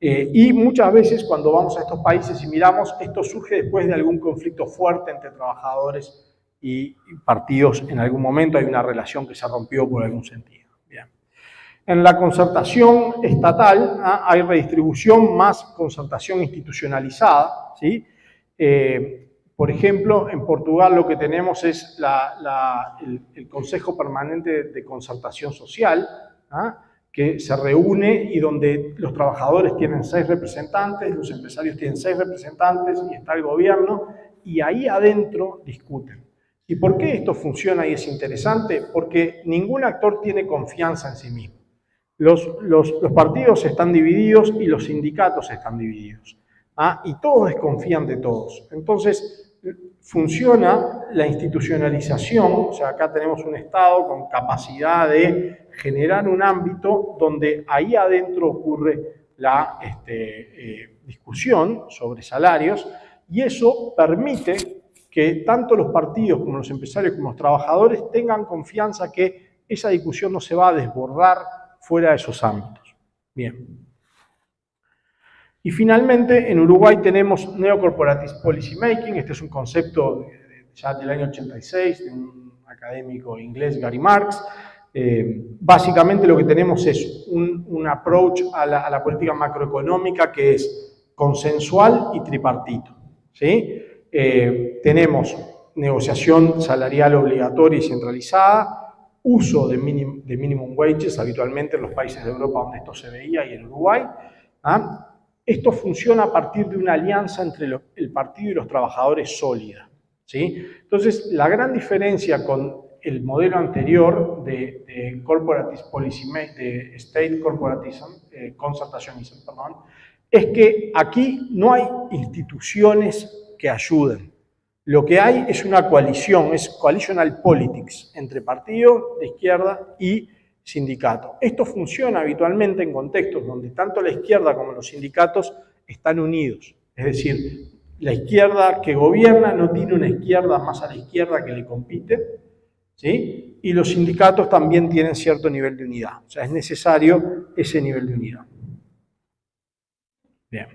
Y muchas veces cuando vamos a estos países y miramos, esto surge después de algún conflicto fuerte entre trabajadores y partidos. En algún momento hay una relación que se rompió por algún sentido. Bien. En la concertación estatal hay redistribución más concertación institucionalizada, ¿sí? Por ejemplo, en Portugal lo que tenemos es el Consejo Permanente de Concertación Social, que se reúne y donde los trabajadores tienen 6 representantes, los empresarios tienen 6 representantes y está el gobierno, y ahí adentro discuten. ¿Y por qué esto funciona y es interesante? Porque ningún actor tiene confianza en sí mismo. Los partidos están divididos y los sindicatos están divididos. Y todos desconfían de todos. Entonces, funciona la institucionalización, o sea, acá tenemos un Estado con capacidad de generar un ámbito donde ahí adentro ocurre la discusión sobre salarios, y eso permite que tanto los partidos como los empresarios como los trabajadores tengan confianza que esa discusión no se va a desbordar fuera de esos ámbitos. Bien. Y finalmente, en Uruguay tenemos Neo-Corporative Policy Making. Este es un concepto ya del año 86 de un académico inglés, Gary Marx. Básicamente lo que tenemos es un approach a la política macroeconómica que es consensual y tripartito, ¿sí? Tenemos negociación salarial obligatoria y centralizada, uso de minimum wages, habitualmente en los países de Europa donde esto se veía y en Uruguay. Esto funciona a partir de una alianza entre el partido y los trabajadores sólida, ¿sí? Entonces, la gran diferencia con el modelo anterior de Corporative Policy, de State Corporatism, Concertationism, perdón, es que aquí no hay instituciones que ayuden. Lo que hay es una coalición, es coalitional politics entre partido de izquierda y sindicato. Esto funciona habitualmente en contextos donde tanto la izquierda como los sindicatos están unidos. Es decir, la izquierda que gobierna no tiene una izquierda más a la izquierda que le compite, ¿sí? Y los sindicatos también tienen cierto nivel de unidad. O sea, es necesario ese nivel de unidad. Bien.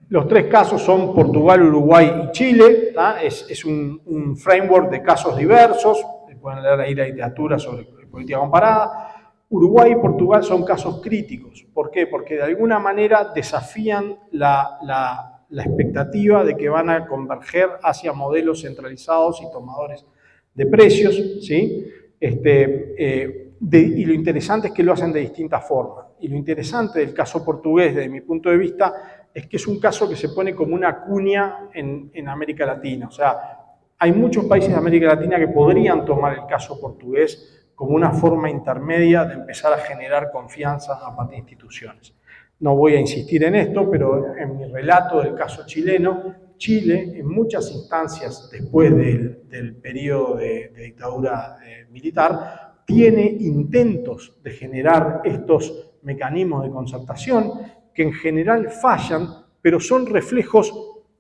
Los 3 casos son Portugal, Uruguay y Chile. Es un framework de casos diversos. Pueden leer ahí la literatura sobre política comparada. Uruguay y Portugal son casos críticos. ¿Por qué? Porque de alguna manera desafían la expectativa de que van a converger hacia modelos centralizados y tomadores de precios, ¿sí? Y lo interesante es que lo hacen de distintas formas. Y lo interesante del caso portugués, desde mi punto de vista, es que es un caso que se pone como una cuña en América Latina. O sea, hay muchos países de América Latina que podrían tomar el caso portugués como una forma intermedia de empezar a generar confianza a partir de instituciones. No voy a insistir en esto, pero en mi relato del caso chileno, Chile, en muchas instancias después del periodo de dictadura militar, tiene intentos de generar estos mecanismos de concertación que en general fallan, pero son reflejos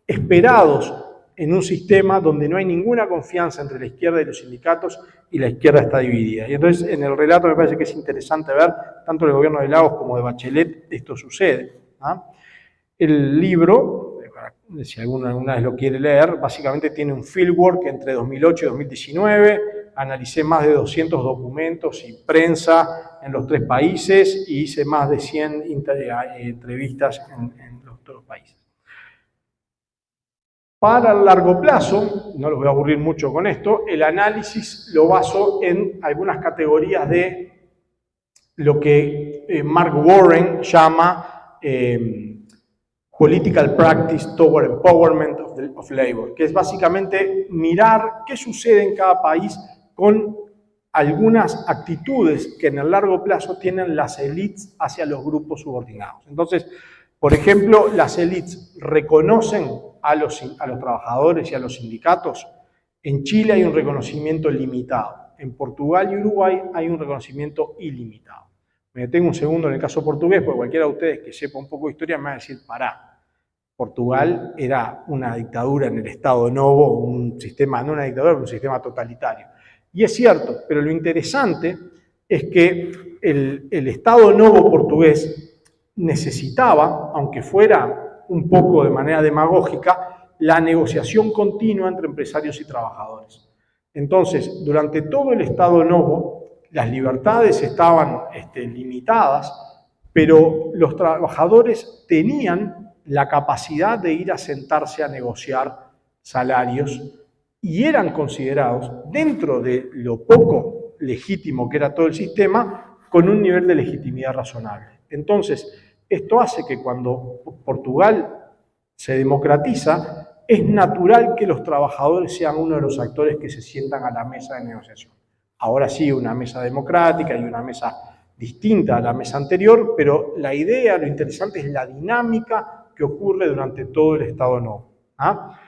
esperados en un sistema donde no hay ninguna confianza entre la izquierda y los sindicatos y la izquierda está dividida. Y entonces en el relato me parece que es interesante ver, tanto en el gobierno de Lagos como de Bachelet, esto sucede. El libro, si alguna vez lo quiere leer, básicamente tiene un fieldwork entre 2008 y 2019, analicé más de 200 documentos y prensa en los 3 países y hice más de 100 entrevistas en los 2 países. Para el largo plazo, no los voy a aburrir mucho con esto, el análisis lo baso en algunas categorías de lo que Mark Warren llama Political Practice Toward Empowerment of Labor, que es básicamente mirar qué sucede en cada país con algunas actitudes que en el largo plazo tienen las élites hacia los grupos subordinados. Entonces, por ejemplo, las élites reconocen a los trabajadores y a los sindicatos. En Chile hay un reconocimiento limitado. En Portugal y Uruguay hay un reconocimiento ilimitado. Me detengo un segundo en el caso portugués, porque cualquiera de ustedes que sepa un poco de historia me va a decir, pará, Portugal era una dictadura en el Estado Novo, un sistema, no una dictadura, pero un sistema totalitario. Y es cierto, pero lo interesante es que el Estado Novo portugués necesitaba, aunque fuera un poco de manera demagógica, la negociación continua entre empresarios y trabajadores. Entonces, durante todo el Estado Novo, las libertades estaban limitadas, pero los trabajadores tenían la capacidad de ir a sentarse a negociar salarios y eran considerados, dentro de lo poco legítimo que era todo el sistema, con un nivel de legitimidad razonable. Entonces, esto hace que cuando Portugal se democratiza, es natural que los trabajadores sean uno de los actores que se sientan a la mesa de negociación. Ahora sí, una mesa democrática y una mesa distinta a la mesa anterior, pero la idea, lo interesante es la dinámica que ocurre durante todo el Estado Novo. ¿Ah?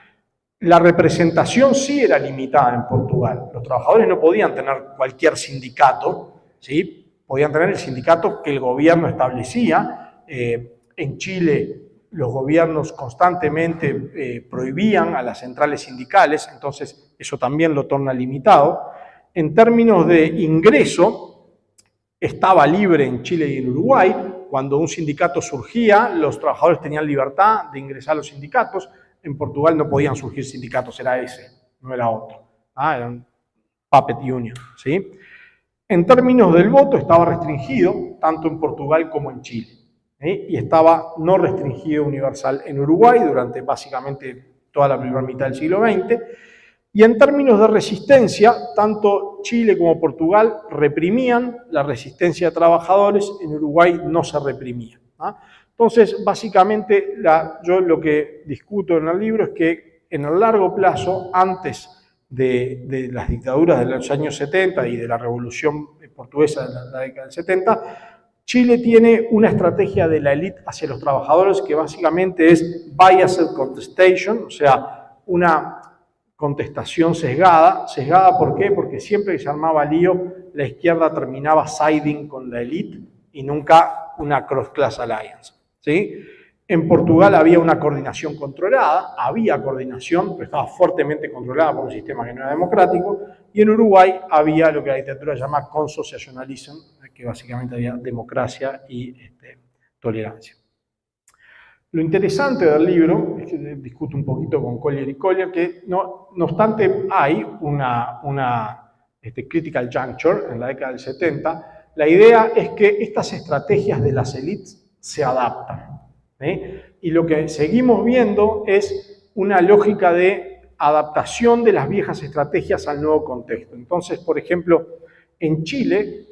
La representación sí era limitada en Portugal. Los trabajadores no podían tener cualquier sindicato, ¿sí? Podían tener el sindicato que el gobierno establecía. En Chile los gobiernos constantemente prohibían a las centrales sindicales, entonces eso también lo torna limitado. En términos de ingreso, estaba libre en Chile y en Uruguay. Cuando un sindicato surgía, los trabajadores tenían libertad de ingresar a los sindicatos. En Portugal no podían surgir sindicatos, era ese, no era otro. Era un puppet union, ¿sí? En términos del voto, estaba restringido, tanto en Portugal como en Chile. Y estaba no restringido universal en Uruguay durante básicamente toda la primera mitad del siglo XX. Y en términos de resistencia, tanto Chile como Portugal reprimían la resistencia de trabajadores, en Uruguay no se reprimía. Entonces, básicamente, yo lo que discuto en el libro es que en el largo plazo, antes de las dictaduras de los años 70 y de la Revolución Portuguesa de la década del 70, Chile tiene una estrategia de la élite hacia los trabajadores que básicamente es biased contestation, o sea, una contestación sesgada. ¿Sesgada por qué? Porque siempre que se armaba lío, la izquierda terminaba siding con la élite y nunca una cross-class alliance, ¿sí? En Portugal había una coordinación controlada, había coordinación, pero estaba fuertemente controlada por un sistema que no era democrático, y en Uruguay había lo que la literatura llama consociationalism, que básicamente había democracia y tolerancia. Lo interesante del libro, es que discuto un poquito con Collier y Collier, que no obstante hay una critical juncture en la década del 70, la idea es que estas estrategias de las élites se adaptan. Y lo que seguimos viendo es una lógica de adaptación de las viejas estrategias al nuevo contexto. Entonces, por ejemplo, en Chile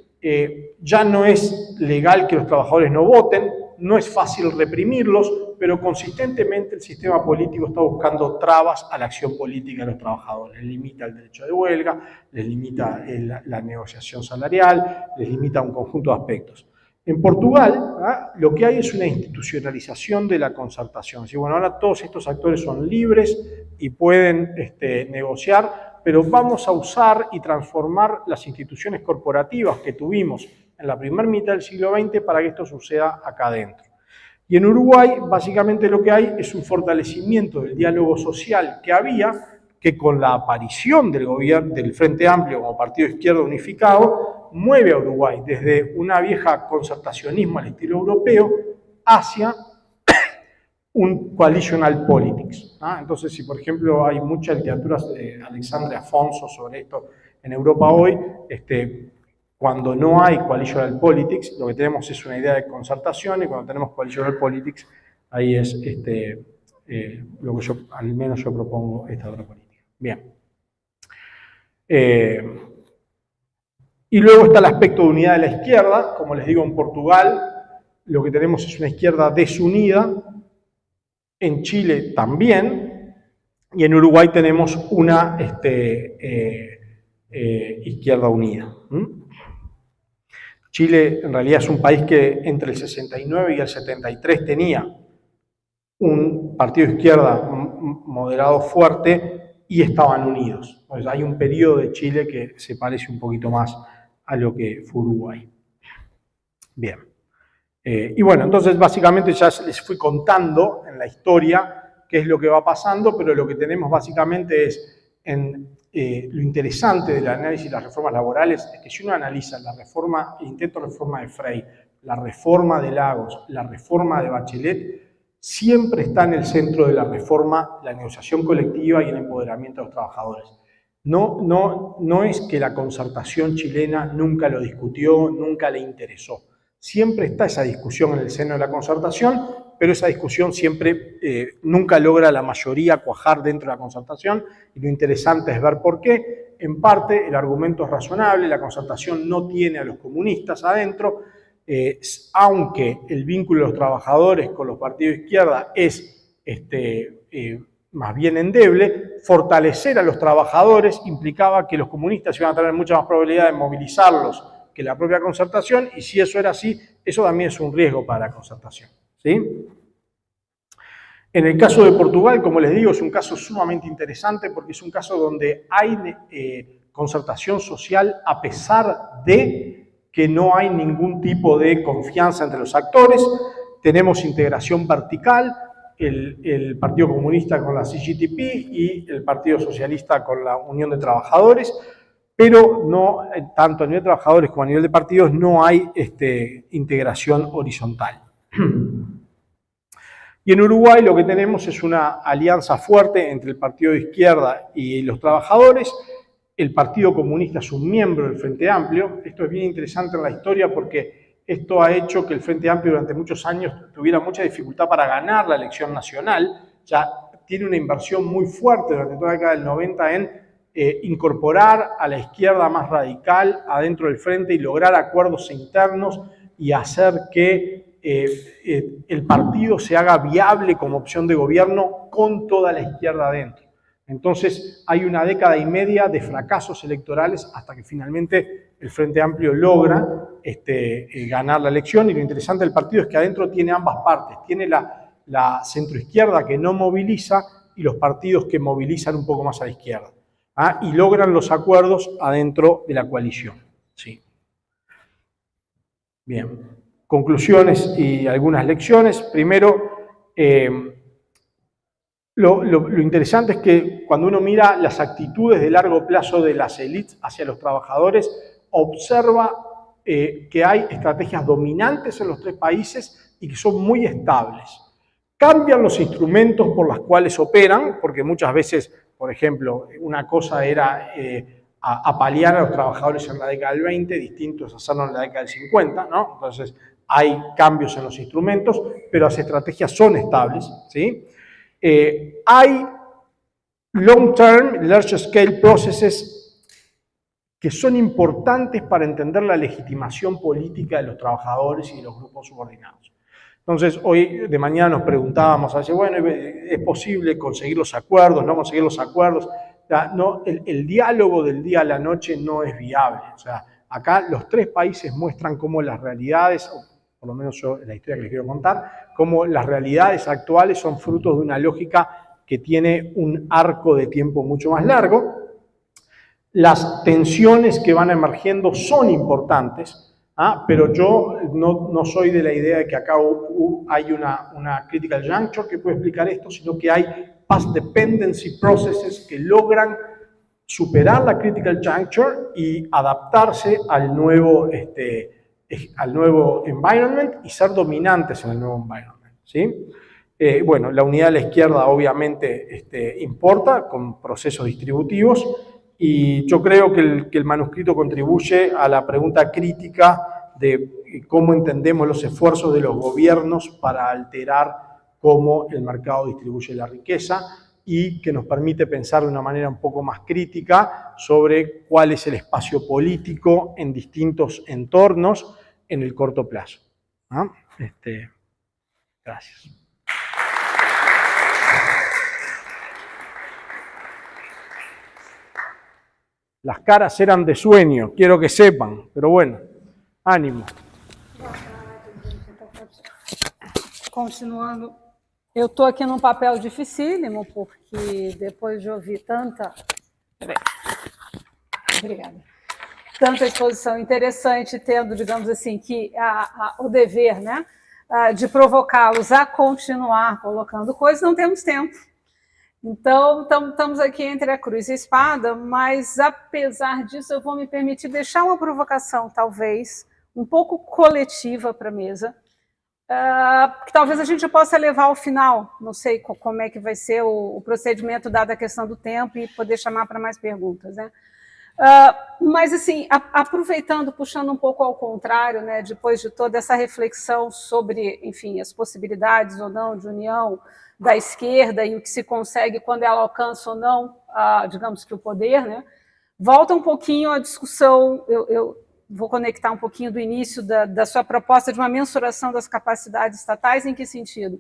ya no es legal que los trabajadores no voten, no es fácil reprimirlos, pero consistentemente el sistema político está buscando trabas a la acción política de los trabajadores. Les limita el derecho de huelga, les limita la negociación salarial, les limita un conjunto de aspectos. En Portugal, lo que hay es una institucionalización de la concertación. Así, bueno, ahora todos estos actores son libres y pueden negociar, pero vamos a usar y transformar las instituciones corporativas que tuvimos en la primera mitad del siglo XX para que esto suceda acá adentro. Y en Uruguay, básicamente lo que hay es un fortalecimiento del diálogo social que había, que con la aparición del gobierno del Frente Amplio como partido izquierdo unificado, mueve a Uruguay desde una vieja concertacionismo al estilo europeo hacia un coalitional politics. Entonces, si por ejemplo hay mucha literatura de Alexandre Afonso sobre esto en Europa hoy, cuando no hay coalitional politics, lo que tenemos es una idea de concertación, y cuando tenemos coalitional politics, ahí es lo que yo, al menos yo propongo esta otra política. Bien. Y luego está el aspecto de unidad de la izquierda. Como les digo, en Portugal lo que tenemos es una izquierda desunida, en Chile también, y en Uruguay tenemos una izquierda unida. Chile en realidad es un país que entre el 69 y el 73 tenía un partido de izquierda moderado fuerte y estaban unidos. Entonces hay un periodo de Chile que se parece un poquito más a lo que fue Uruguay. Bien. Y bueno, entonces básicamente ya les fui contando en la historia qué es lo que va pasando, pero lo que tenemos básicamente es, lo interesante del análisis de las reformas laborales es que si uno analiza el intento de reforma de Frey, la reforma de Lagos, la reforma de Bachelet, siempre está en el centro de la reforma la negociación colectiva y el empoderamiento de los trabajadores. No es que la concertación chilena nunca lo discutió, nunca le interesó. Siempre está esa discusión en el seno de la concertación, pero esa discusión siempre nunca logra la mayoría cuajar dentro de la concertación, y lo interesante es ver por qué. En parte el argumento es razonable, la concertación no tiene a los comunistas adentro, aunque el vínculo de los trabajadores con los partidos de izquierda es más bien endeble, fortalecer a los trabajadores implicaba que los comunistas iban a tener mucha más probabilidad de movilizarlos que la propia concertación, y si eso era así, eso también es un riesgo para la concertación, ¿sí? En el caso de Portugal, como les digo, es un caso sumamente interesante porque es un caso donde hay concertación social a pesar de que no hay ningún tipo de confianza entre los actores. Tenemos integración vertical, el Partido Comunista con la CGTP y el Partido Socialista con la Unión de Trabajadores, pero no, tanto a nivel de trabajadores como a nivel de partidos, no hay integración horizontal. Y en Uruguay lo que tenemos es una alianza fuerte entre el partido de izquierda y los trabajadores. El Partido Comunista es un miembro del Frente Amplio. Esto es bien interesante en la historia porque esto ha hecho que el Frente Amplio durante muchos años tuviera mucha dificultad para ganar la elección nacional. Ya tiene una inversión muy fuerte durante toda la década del 90 en incorporar a la izquierda más radical adentro del frente y lograr acuerdos internos y hacer que el partido se haga viable como opción de gobierno con toda la izquierda adentro. Entonces hay una década y media de fracasos electorales hasta que finalmente el Frente Amplio logra ganar la elección, y lo interesante del partido es que adentro tiene ambas partes, tiene la centroizquierda que no moviliza y los partidos que movilizan un poco más a la izquierda. Y logran los acuerdos adentro de la coalición. Sí. Bien, conclusiones y algunas lecciones. Primero, lo interesante es que cuando uno mira las actitudes de largo plazo de las élites hacia los trabajadores, observa que hay estrategias dominantes en los tres países y que son muy estables. Cambian los instrumentos por los cuales operan, porque muchas veces, por ejemplo, una cosa era apalear a los trabajadores en la década del 20, distinto es hacerlo en la década del 50, ¿no? Entonces hay cambios en los instrumentos, pero las estrategias son estables, ¿sí? Hay long-term, large-scale processes que son importantes para entender la legitimación política de los trabajadores y de los grupos subordinados. Entonces, hoy de mañana nos preguntábamos, bueno, ¿es posible conseguir los acuerdos, no conseguir los acuerdos? No, el diálogo del día a la noche no es viable. O sea, acá los tres países muestran cómo las realidades, o por lo menos yo, la historia que les quiero contar, cómo las realidades actuales son frutos de una lógica que tiene un arco de tiempo mucho más largo. Las tensiones que van emergiendo son importantes, pero yo no soy de la idea de que acá hay una critical juncture que puede explicar esto, sino que hay past dependency processes que logran superar la critical juncture y adaptarse al nuevo environment y ser dominantes en el nuevo environment, ¿sí? Bueno, la unidad de la izquierda obviamente importa con procesos distributivos, y yo creo que el manuscrito contribuye a la pregunta crítica de cómo entendemos los esfuerzos de los gobiernos para alterar cómo el mercado distribuye la riqueza, y que nos permite pensar de una manera un poco más crítica sobre cuál es el espacio político en distintos entornos en el corto plazo. ¿No? Gracias. Las caras eran de sueño, quiero que sepan, pero bueno, ánimo. Continuando, eu estou aqui num papel dificílimo, porque depois de ouvir tanta... Obrigada. Tanta exposição interessante, tendo, digamos assim, que o dever, né, de provocá-los a continuar colocando coisas, não temos tempo. Então, estamos aqui entre a cruz e a espada, mas, apesar disso, eu vou me permitir deixar uma provocação, talvez, um pouco coletiva para a mesa, que talvez a gente possa levar ao final, não sei como é que vai ser o procedimento, dada a questão do tempo, e poder chamar para mais perguntas, né? Mas, assim, aproveitando, puxando um pouco ao contrário, né, depois de toda essa reflexão sobre, enfim, as possibilidades ou não de união da esquerda e o que se consegue quando ela alcança ou não, digamos que o poder, né, volta um pouquinho a discussão, eu vou conectar um pouquinho do início da sua proposta de uma mensuração das capacidades estatais. Em que sentido?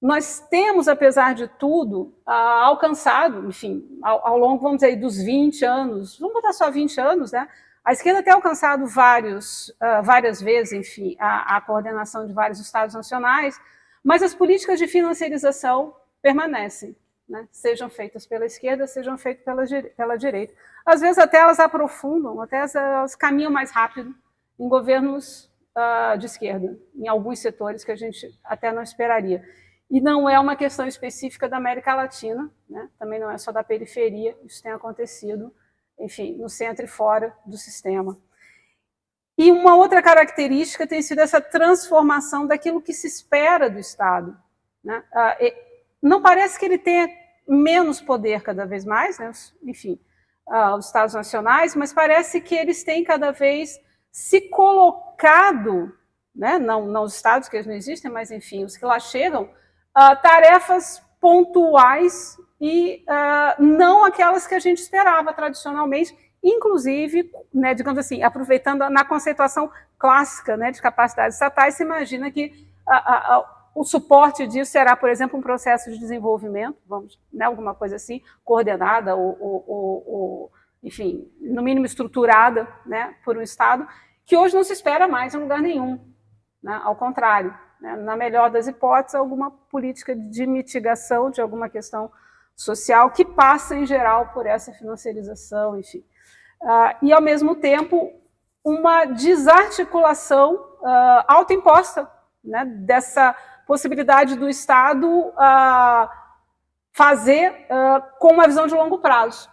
Nós temos, apesar de tudo, alcançado, enfim, ao longo, vamos dizer, dos 20 anos, vamos botar só 20 anos, né? A esquerda tem alcançado várias vezes, enfim, a coordenação de vários estados nacionais, mas as políticas de financiarização permanecem, né? Sejam feitas pela esquerda, sejam feitas pela direita. Às vezes até elas aprofundam, até elas caminham mais rápido em governos de esquerda, em alguns setores que a gente até não esperaria. E não é uma questão específica da América Latina, né? Também não é só da periferia, isso tem acontecido, enfim, no centro e fora do sistema. E uma outra característica tem sido essa transformação daquilo que se espera do Estado, né? Não parece que ele tenha menos poder cada vez mais, né? Enfim, os Estados nacionais, mas parece que eles têm cada vez se colocado, né? Não os Estados, que eles não existem, mas, enfim, os que lá chegam, tarefas pontuais e não aquelas que a gente esperava tradicionalmente, inclusive, né, digamos assim, aproveitando na conceituação clássica, né, de capacidades estatais, se imagina que o suporte disso será, por exemplo, um processo de desenvolvimento, né, alguma coisa assim, coordenada ou, enfim, no mínimo estruturada, né, por um Estado, que hoje não se espera mais em lugar nenhum, né, ao contrário, né, na melhor das hipóteses, alguma política de mitigação de alguma questão social que passa, em geral, por essa financiarização, enfim. E, ao mesmo tempo, uma desarticulação autoimposta, né, dessa possibilidade do Estado fazer com uma visão de longo prazo.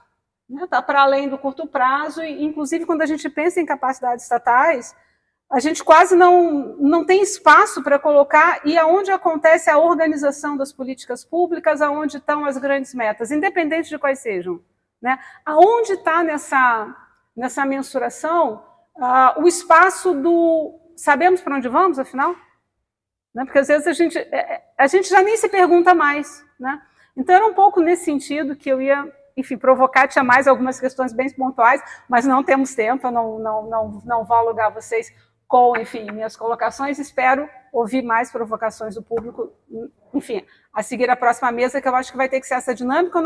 Está para além do curto prazo, e, inclusive, quando a gente pensa em capacidades estatais, a gente quase não tem espaço para colocar e aonde acontece a organização das políticas públicas, aonde estão as grandes metas, independente de quais sejam, né? Aonde está nessa mensuração o espaço do... Sabemos para onde vamos, afinal? Né? Porque às vezes a gente já nem se pergunta mais, né? Então era um pouco nesse sentido que eu ia, enfim, provocar. Tinha mais algumas questões bem pontuais, mas não temos tempo, eu não vou alugar vocês com, enfim, minhas colocações. Espero ouvir mais provocações do público, enfim, a seguir a próxima mesa, que eu acho que vai ter que ser essa dinâmica,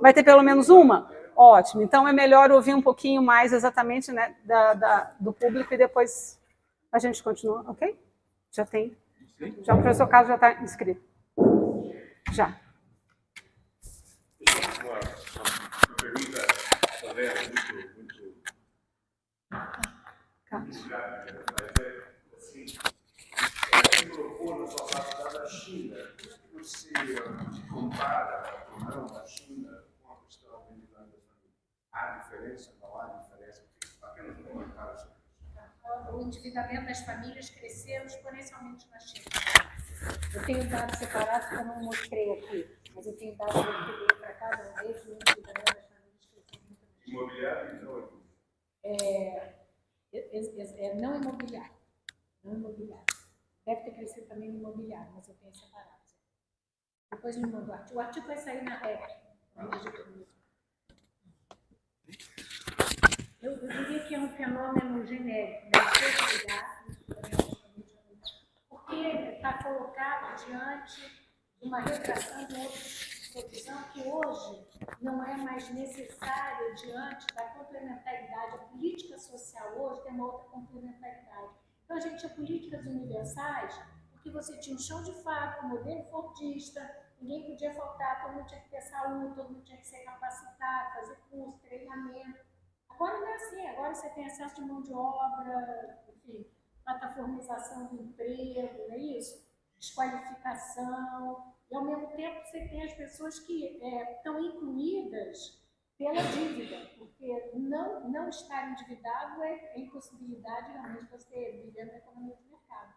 vai ter pelo menos uma? Ótimo, então é melhor ouvir um pouquinho mais exatamente, né, do público, e depois a gente continua, ok? Já o professor Carlos já está inscrito. Já. Uma pergunta, talvez, muito... Carlos. Assim, você colocou na sua fala da China, você compara ou não a China com a questão militar das famílias? Há diferença? Não há diferença? Apenas um comentário sobre isso. O endividamento das famílias cresceu exponencialmente na China. Eu tenho dados separados que eu não mostrei aqui, mas eu tenho dados que eu peguei para cada um deles, e das famílias crescidas. Imobiliário, então, não imobiliário. Não imobiliário. Deve ter crescido também no imobiliário, mas eu tenho separado. Depois me manda o artigo. O artigo vai sair na REC. Eu diria que é um fenômeno genérico, porque está colocado diante de uma retração de outra visão que hoje não é mais necessária diante da complementaridade. A política social hoje tem uma outra complementaridade. Então, a gente tinha políticas universais, porque você tinha um chão de fábrica, um modelo fordista, ninguém podia faltar, todo mundo tinha que ter saúde, todo mundo tinha que ser capacitado, fazer curso, treinamento. Agora não é assim, agora você tem acesso de mão de obra, enfim, plataformização do emprego, não é isso? Desqualificação, e ao mesmo tempo você tem as pessoas que estão incluídas pela dívida, porque não estar endividado é impossibilidade realmente você viver na economia de mercado.